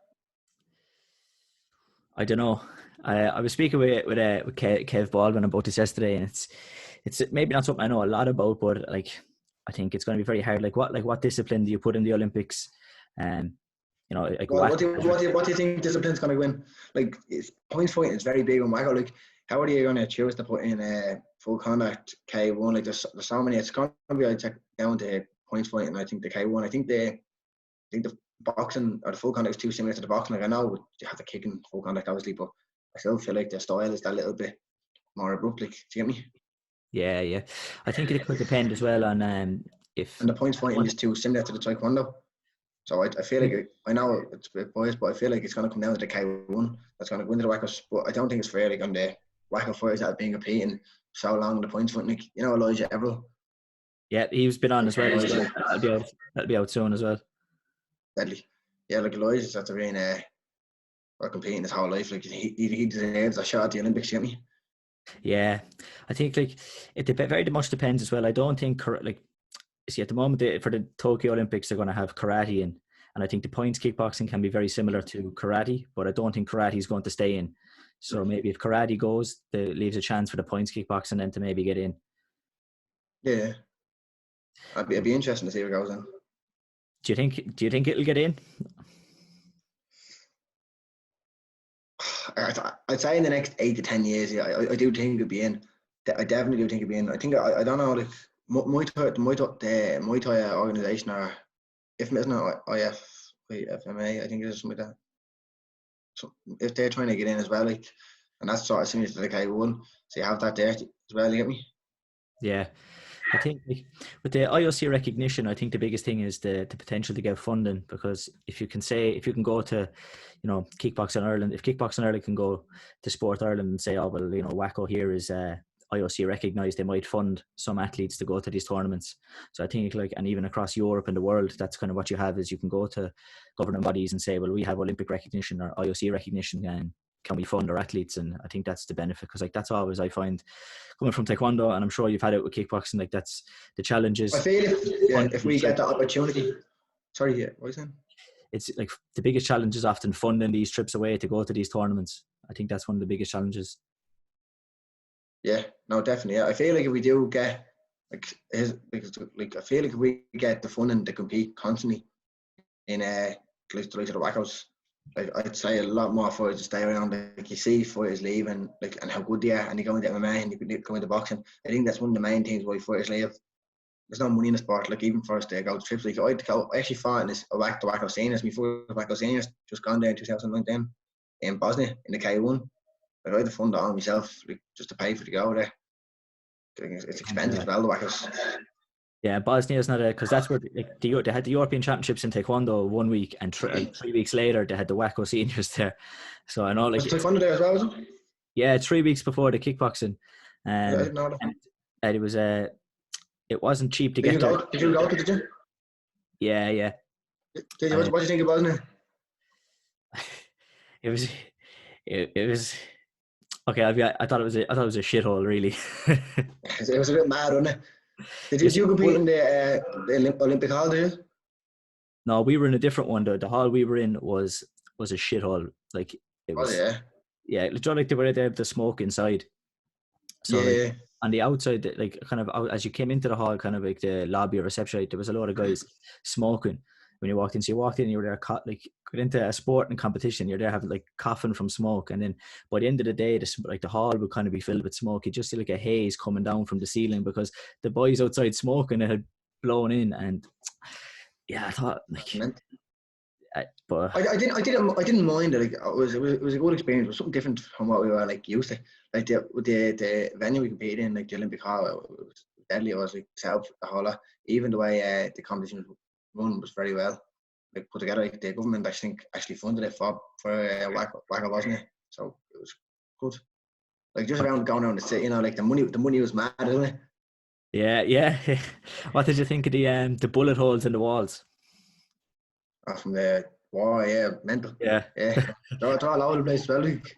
I don't know. I was speaking with Kev Baldwin about this yesterday, and it's maybe not something I know a lot about, but like I think it's going to be very hard. Like what discipline do you put in the Olympics? You know, like What do you think discipline's going to win? Like, points fighting is very big on WAKO. Like, how are you going to choose to put in full contact K1? Like, there's so many. It's going to be down to points fighting. I think the K1. I think the boxing or the full contact is too similar to the boxing. Like, I know you have to kick in full contact, obviously, but I still feel like the style is that little bit more abrupt. Like, do you get me? Yeah. I think it could depend as well on if. And the points fighting is too similar to the taekwondo. So I feel like I know it's a bit biased, but I feel like it's going to come down to the K1 that's going to go into the WAKOs. But I don't think it's fair like on the WAKO fighters that have been competing so long in the points fighting. Like, you know, Elijah Everell. Yeah, he's been on as well. That'll be out soon as well. Deadly. Yeah, like Elijah's after being or competing his whole life. Like, he deserves a shot at the Olympics, you get me? Yeah, I think like it very much depends as well. I don't think like. See, at the moment for the Tokyo Olympics, they're going to have karate in, and I think the points kickboxing can be very similar to karate, but I don't think karate is going to stay in. So maybe if karate goes, that leaves a chance for the points kickboxing then to maybe get in. Yeah, it'd be interesting to see where it goes in. Do you think it'll get in? I'd say in the next 8 to 10 years, yeah, I do think it'll be in. I definitely do think it'll be in. I think I don't know, like the Muay Thai organisation, or if it's not IFMA, I think it is something like that. So if they're trying to get in as well, like, and that's sort of similar to the K1, so you have that there as well. You get me? Yeah, I think like, with the IOC recognition, I think the biggest thing is the potential to get funding, because if you can go to, you know, Kickboxing Ireland, if Kickboxing Ireland can go to Sport Ireland and say, oh well, you know, WAKO here is IOC recognised, they might fund some athletes to go to these tournaments. So I think like, and even across Europe and the world, that's kind of what you have, is you can go to governing bodies and say, well, we have Olympic recognition or IOC recognition, and can we fund our athletes? And I think that's the benefit, because like that's always, I find, coming from taekwondo, and I'm sure you've had it with kickboxing, like that's the challenges. I feel if we get the opportunity, what are you saying? It's like the biggest challenge is often funding these trips away to go to these tournaments. I think that's one of the biggest challenges. Yeah, no, definitely. Yeah. I feel like if we do get I feel like if we get the funding to compete constantly in like the WAKOs, like I'd say a lot more fighters to stay around. Like, you see fighters leaving, like, and how good they are, and you go into MMA and you go into boxing. I think that's one of the main things why fighters leave. There's no money in the sport. Like, even for us to go to trips, like I actually fought in this WAKO seniors. My first WAKO seniors just gone there in 2019 in Bosnia in the K1. Like, I had to fund it all myself, like, just to pay for the go there. It's expensive as well, the WAKOs. Yeah, Bosnia is not because that's where like, they had the European Championships in Taekwondo 1 week, and 3 weeks later they had the WAKO seniors there. So I know, like, was Taekwondo there as well, was it? Yeah, 3 weeks before the kickboxing. I didn't know that. And it was it wasn't cheap to Did get there. Did you go to the gym? Yeah. What do you think about it? It was okay. I thought it was a shithole, really. It was a bit mad, wasn't it? Did you compete in the Olympic Hall, did you? No, we were in a different one. The hall we were in was a shithole. Like, it was. Oh, yeah. Like they were there to smoke inside. So yeah. Like, on the outside, like, kind of out, as you came into the hall, kind of like the lobby or reception, there was a lot of guys smoking when you walked in. So you walked in, you were there, like, got into a sport and competition, you're there having like coughing from smoke, and then by the end of the day, the hall would kind of be filled with smoke. You just see like a haze coming down from the ceiling because the boys outside smoking, it had blown in. And yeah, I thought, like, but I didn't mind it. Like, it was a good experience. It was something different from what we were like used to. Like the venue we competed in, like the Olympic Hall, it was deadly. It was like set up the whole lot. Even the way the competition was run was very well, like, put together. Like, the government, I think, actually funded it for WAKO Bosnia, so it was good. Like, just around going around the city, you know, like the money was mad, isn't it? Yeah. What did you think of the bullet holes in the walls? From the war, yeah, mental. Yeah. They're all over the place, well. Like.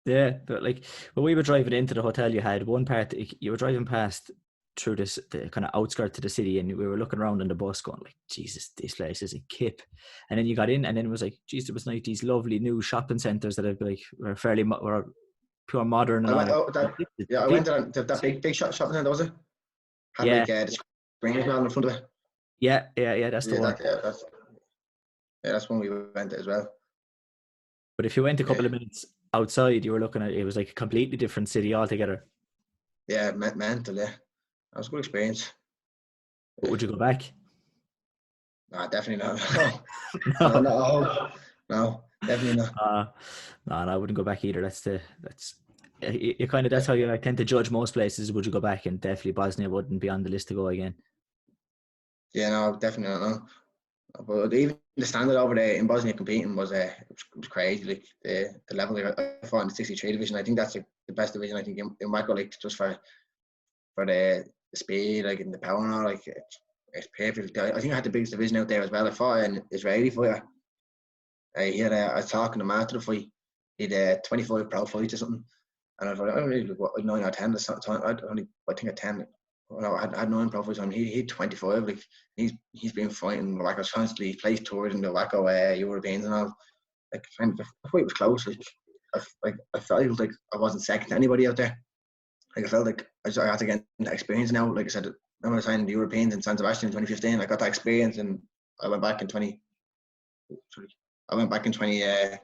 Yeah, but like when we were driving into the hotel, you had one part, you were driving past through the kind of outskirts of the city, and we were looking around in the bus going like, Jesus, this place is a kip. And then you got in, and then it was like, geez, there was like these lovely new shopping centres that were pure modern. And I went to that big shopping centre, was it? Had like Springers medal in front of it. Yeah, that's the one. That's one we went to as well. But if you went a couple of minutes outside, you were looking at it was like a completely different city altogether. Yeah, mental. Yeah, that was a good experience. But would you go back? No, definitely not. No, definitely not. No, I wouldn't go back either. That's you kind of, that's how I tend to judge most places. Would you go back? And definitely Bosnia wouldn't be on the list to go again. Yeah, no, definitely not. No. But even the standard over there in Bosnia competing was crazy. Like the level I fought in the 63 division, I think that's the best division I think in WAKO, like just for the speed, like in the power and all, like it's perfect. I think I had the biggest division out there as well. I fought an Israeli fighter. I was talking to him after the fight. He had 25 pro fights or something, and I was like, I don't really look what 9 or 10 or something. I think I 10. Well, I had 9 pro fights on him. He had 25. Like he's been fighting the WAKOs constantly. He plays tours in the WAKO Europeans and all. Like the fight was close. Like I felt like I wasn't second to anybody out there. Like I felt like I had to get that experience now. Like I said, I remember signing the Europeans in San Sebastian in 2015. I got that experience, and I went back in 20. I went back in 20. I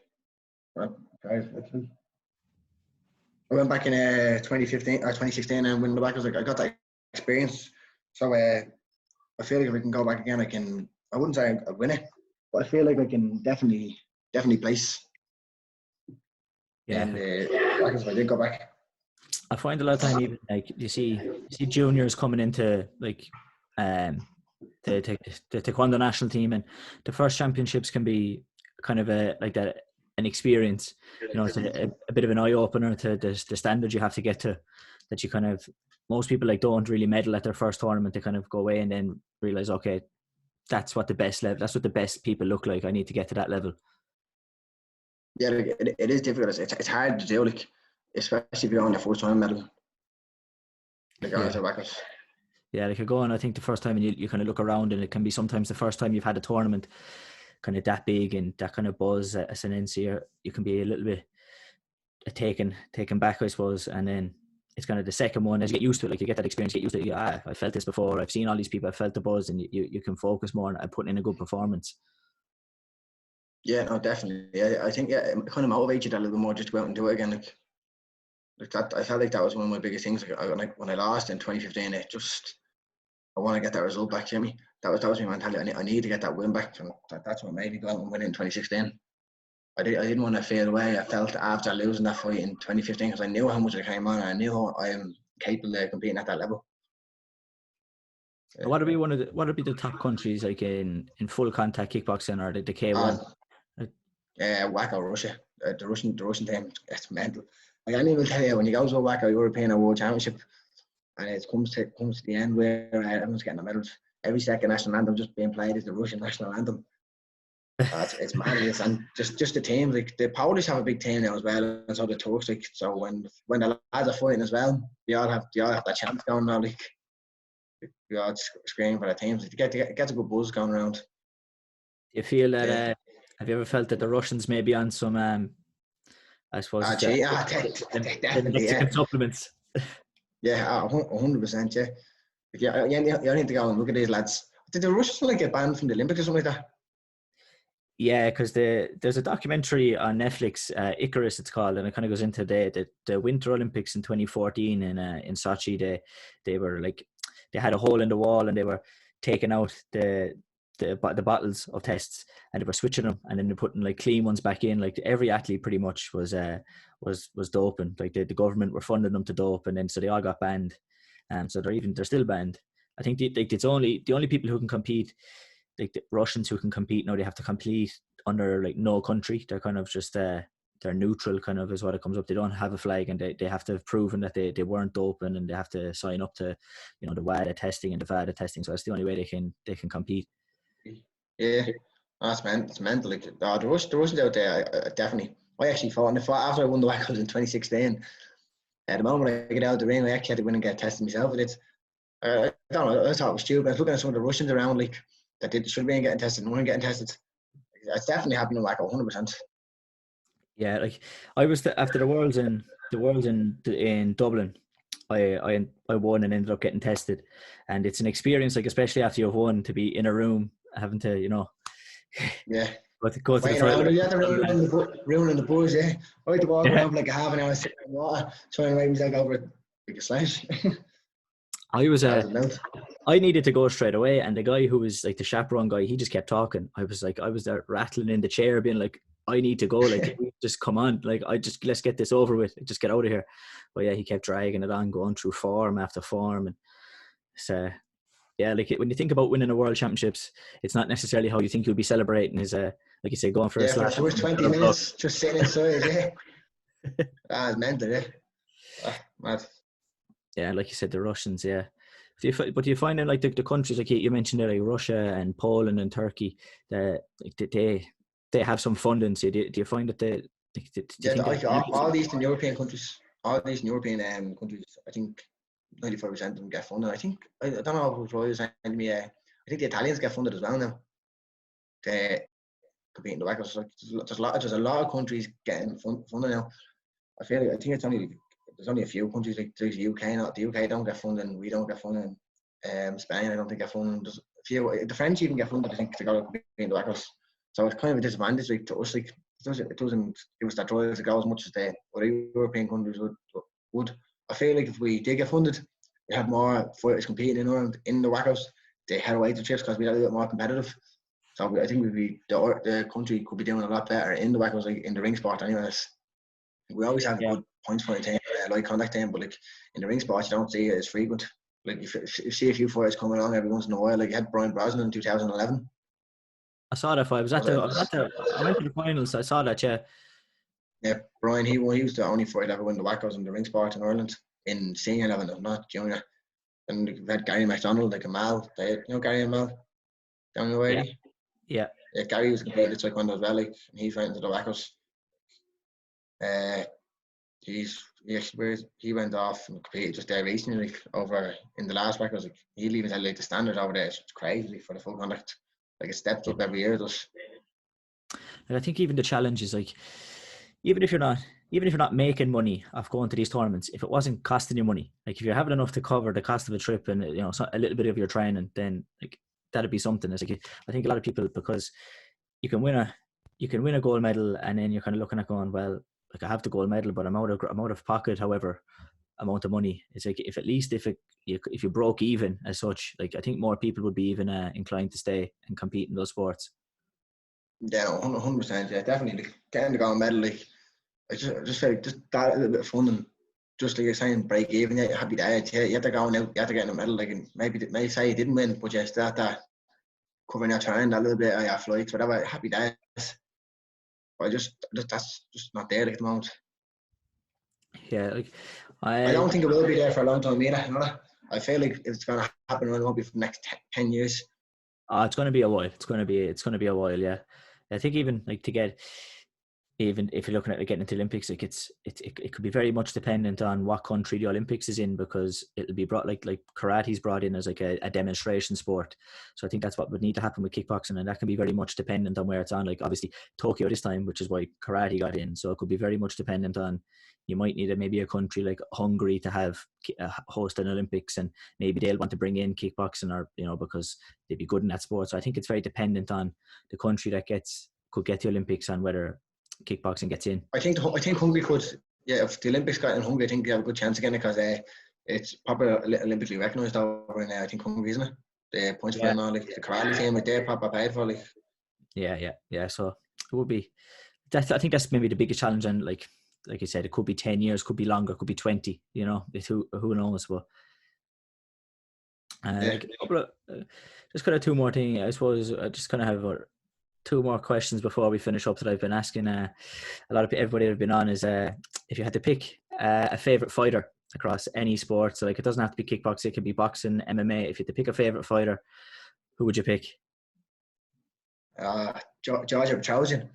went back in 2015 or 2016 and win the back. I was like, I got that experience. So I feel like if we can go back again, I wouldn't say I'd win it, but I feel like I can definitely place. Yeah. And if I did go back. I find a lot of time, even like you see juniors coming into like the taekwondo national team, and the first championships can be kind of an experience. You know, it's a bit of an eye opener to the standards you have to get to. That you kind of, most people like don't really medal at their first tournament. They kind of go away and then realize, okay, that's what the best level. That's what the best people look like. I need to get to that level. Yeah, it is difficult. It's hard to do, like, especially if you're on your first time medal. Like yeah, like you're going, I think the first time, and you kind of look around, and it can be sometimes the first time you've had a tournament kind of that big and that kind of buzz as an NC, you can be a little bit taken back, I suppose. And then it's kind of the second one, as you get used to it, like you get that experience, get used to it. I felt this before, I've seen all these people, I felt the buzz, and you can focus more on putting in a good performance. Yeah, no, definitely. Yeah, I think it kind of motivates you a little bit more just to go out and do it again. Like that, I felt like that was one of my biggest things. Like when I lost in 2015, I want to get that result back, Jimmy. That was my mentality. I need to get that win back. And that's what made me go out and win it in 2016. I didn't want to fade away. I felt after losing that fight in 2015, because I knew how much I came on, and I knew I am capable of competing at that level. What would be the top countries like in full contact kickboxing, or the K1? WAKO, Russia. The Russian team, it's mental. I can't even tell you, when you go to a WAKO European or World Championship, and it comes to the end where everyone's getting the medals, every second national anthem just being played is the Russian national anthem. It's madness. And just the team, like the Polish have a big team now as well, and so the Turks. Like, so when the lads are fighting as well, they all have that chant going on. Like, we all screaming for the teams. It gets a good buzz going around. Do you feel that? Have you ever felt that the Russians may be on some? I suppose definitely, Mexican supplements. Yeah, 100%. Yeah, you need to go and look at these lads. Did the Russians get banned from the Olympics or something like that? Yeah, because there's a documentary on Netflix, Icarus it's called, and it kind of goes into the Winter Olympics in 2014 in Sochi. They were like, they had a hole in the wall, and they were taking out the bottles of tests, and they were switching them, and then they're putting like clean ones back in. Like every athlete pretty much was doping. Like the government were funding them to dope, and then so they all got banned. So they're still banned. I think it's only the only people who can compete, like the Russians who can compete now, they have to compete under like no country. They're kind of just they're neutral, kind of is what it comes up. They don't have a flag, and they have to have proven that they weren't doping, and they have to sign up to, you know, the WADA testing and the VADA testing. So that's the only way they can compete. Yeah, it's mental. Like the Russians out there, definitely. I actually fought after I won the WAKOs in 2016. At the moment I get out of the ring, I actually had to win and get tested myself. And I don't know, I thought it was stupid. I was looking at some of the Russians around, like, that should be getting tested and weren't getting tested. It's definitely happened in WAKO, 100%. Yeah, like I was after the Worlds in Dublin. I won and ended up getting tested, and it's an experience, like especially after you've won, to be in a room having to Yeah. go to the Waiting around, toilet. you have to ruining the buzz, yeah. I had to walk Yeah. around for like a half an hour sitting in water, trying to make myself over like a sledge. I was That was a mouth. I needed to go straight away, and the guy who was like the chaperone guy, he just kept talking. I was there rattling in the chair, being like, I need to go, like, can we just come on, like, let's get this over with, just get out of here. But yeah, he kept dragging it on, going through form after form, and so yeah, like when you think about winning a world championships, it's not necessarily how you think you'll be celebrating. Is like you say, going for a Yeah, for the slap. first 20 minutes, just sitting inside, yeah. That's mental, yeah. Mad. Yeah, like you said, the Russians, yeah. But do you find in like the countries like you mentioned there, like Russia and Poland and Turkey, that like, they have some funding? So do you find that do you Yeah, think that all the Eastern European countries, countries, I think 95% of them get funded. I think, I don't know who's right, saying to me, I think the Italians get funded as well now. They compete in the WAKO. So there's a lot of countries getting funded now. I think there's only a few countries, like there's the UK. Not the UK don't get funding. We don't get funding. Spain, I don't think get funding. There's a few. The French even get funded. I think to go to compete in the WAKOs. So it's kind of a disadvantage, like to us. Like it doesn't give us that drive to go as much as the other European countries would. I feel like if we did get funded, we had more fighters competing in Ireland in the WAKOs. They had away to trips because we'd a little bit more competitive. So I think the country could be doing a lot better in the WAKOs, like in the ring sport. Anyways, we always have a good points for a team, like contact team, but like in the ring sport, you don't see it as frequent. Like you see a few fighters coming along every once in a while. Like you had Brian Brosnan in 2011. I saw that fight. I went to the finals. I saw that. Yeah. Yeah, Brian. He was the only fighter ever win the WAKOs in the ring sport in Ireland in senior level, not junior. And we had Gary McDonald, like a Mal. Gary and Mal down the way. Yeah. Yeah, Gary was competing at Taekwondo as well. Like he went into the WAKOs. He went off and competed just there recently, like over in the last WAKOs. Like he'll even tell like the standard over there. It's crazy like, for the full contact. Like it steps up every year. Does. And I think even the challenge is like, even if you're not making money off going to these tournaments, if it wasn't costing you money, like if you're having enough to cover the cost of a trip and a little bit of your training, then like that'd be something. It's like I think a lot of people, because you can win a gold medal and then you're kind of looking at going, well, like I have the gold medal, but I'm out of pocket, however amount of money. It's like if you broke even as such, like I think more people would be even inclined to stay and compete in those sports. Yeah, 100%. Yeah, definitely. Like, getting the gold medal, like I just feel like just that a little bit of fun and just like you're saying, break even. Yeah, you're happy that you have to go out, you have to get in a medal. Like and maybe say you didn't win, but you still have to covering your training a little bit, or your flights, whatever. Happy days. But that's just not there at the moment. Yeah, like I don't think it will be there for a long time either. You know? I feel like it's going to happen. It won't be for the next 10 years. It's going to be a while. It's going to be a while. Yeah, I think even like to get, even if you're looking at like getting into Olympics, like it could be very much dependent on what country the Olympics is in, because it'll be brought like karate's brought in as like a demonstration sport. So I think that's what would need to happen with kickboxing, and that can be very much dependent on where it's on. Like obviously Tokyo this time, which is why karate got in. So it could be very much dependent on. You might need maybe a country like Hungary to have host an Olympics, and maybe they'll want to bring in kickboxing, or because they'd be good in that sport. So I think it's very dependent on the country that could get the Olympics and whether kickboxing gets in. I think Hungary could. Yeah, if the Olympics got in Hungary, I think they have a good chance again, because it's probably Olympically recognised over in I think Hungary, isn't it? The points for now, like the karate team, like they're proper paid for, like. Yeah. So it would be. I think that's maybe the biggest challenge, and like you said, it could be 10 years, could be longer, could be 20. Who knows? But like a couple of just kind of two more things. I suppose I just kind of have two more questions before we finish up that I've been asking a lot of everybody that have been on is if you had to pick a favorite fighter across any sport, so like it doesn't have to be kickboxing, it could be boxing, MMA. If you had to pick a favorite fighter, who would you pick? George Petrosian.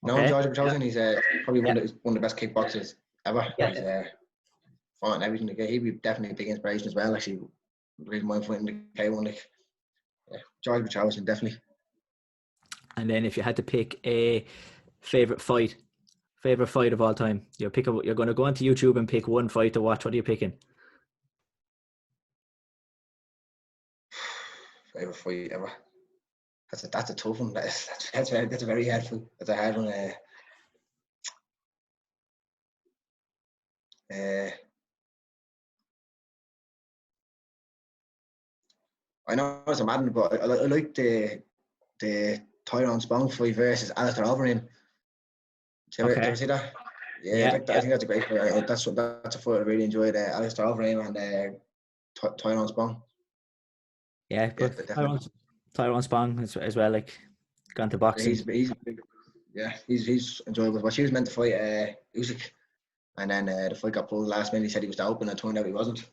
No, George Petrosian. He's probably one of the best kickboxers ever. Yeah. He's fought and everything. He'd be definitely a big inspiration as well. Actually, the reason why I'm fighting the K1, like George Petrosian, definitely. And then if you had to pick a favorite fight Favorite fight of all time? You're going to go onto YouTube and pick one fight to watch. What are you picking? Favorite fight ever. That's a tough one. That's a very hard one. That's a hard one. I know it's a mad one, but I like the Tyrone Spong fight versus Alistair Overeem. Did you ever see that? Yeah, I think that's a great fight. That's a fight I really enjoyed. Alistair Overeem and Tyrone Spong. Yeah, but Tyrone Spong as well, like gone to boxing. He's enjoyable. But she was meant to fight Usyk, and then the fight got pulled last minute. He said he was to open, and it turned out he wasn't.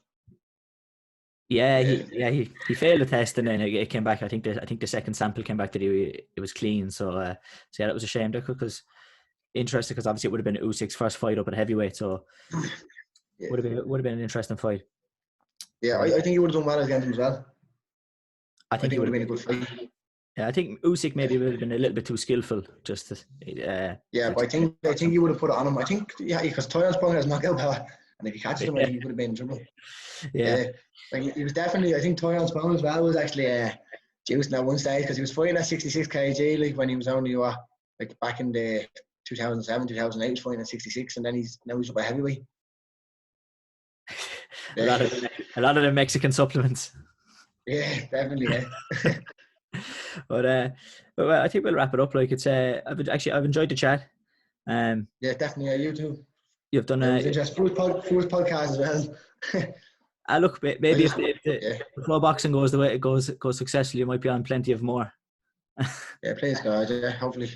Yeah, he failed the test, and then it came back. I think the second sample came back that it was clean. So yeah, that was a shame because interesting, because obviously it would have been Usyk's first fight up at heavyweight, so would have been an interesting fight. Yeah, I think he would have done well against him as well. I think it would have been a good fight. Yeah, I think Usyk maybe would have been a little bit too skillful. Just to, but I think he would have put it on him. I think because Tyrone Spong has knockout power, and if he catches him, I think he would have been in trouble. Yeah. Like he was definitely. I think Tyrone Spong as well was actually juicing at one stage because he was fighting at 66 kg, like when he was only like back in the 2007, 2008, he was fighting at 66, and then now he's up at heavyweight. A lot of the Mexican supplements. Yeah, definitely. Yeah. But I think we'll wrap it up. Like it's I've enjoyed the chat. Yeah, definitely. Yeah, you too. You've done a first podcast as well. Look, maybe if the pro boxing goes the way it goes successfully, you might be on plenty of more. Yeah, please God. Yeah, hopefully.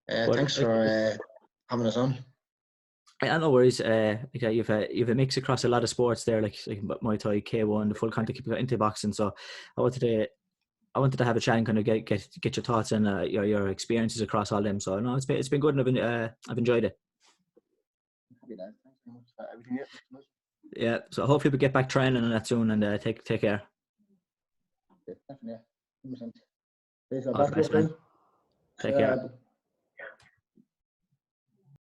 Thanks for having us on. Yeah, no worries. You've a mix across a lot of sports there, like Muay Thai, K1, the full contact into boxing. So I wanted to have a chat and kind of get your thoughts and your experiences across all them. So no, it's been good, and I've enjoyed it. Thanks very much for everything. Yeah, so hopefully we get back training on that soon, and take care. Yeah, definitely. 100%. Take care.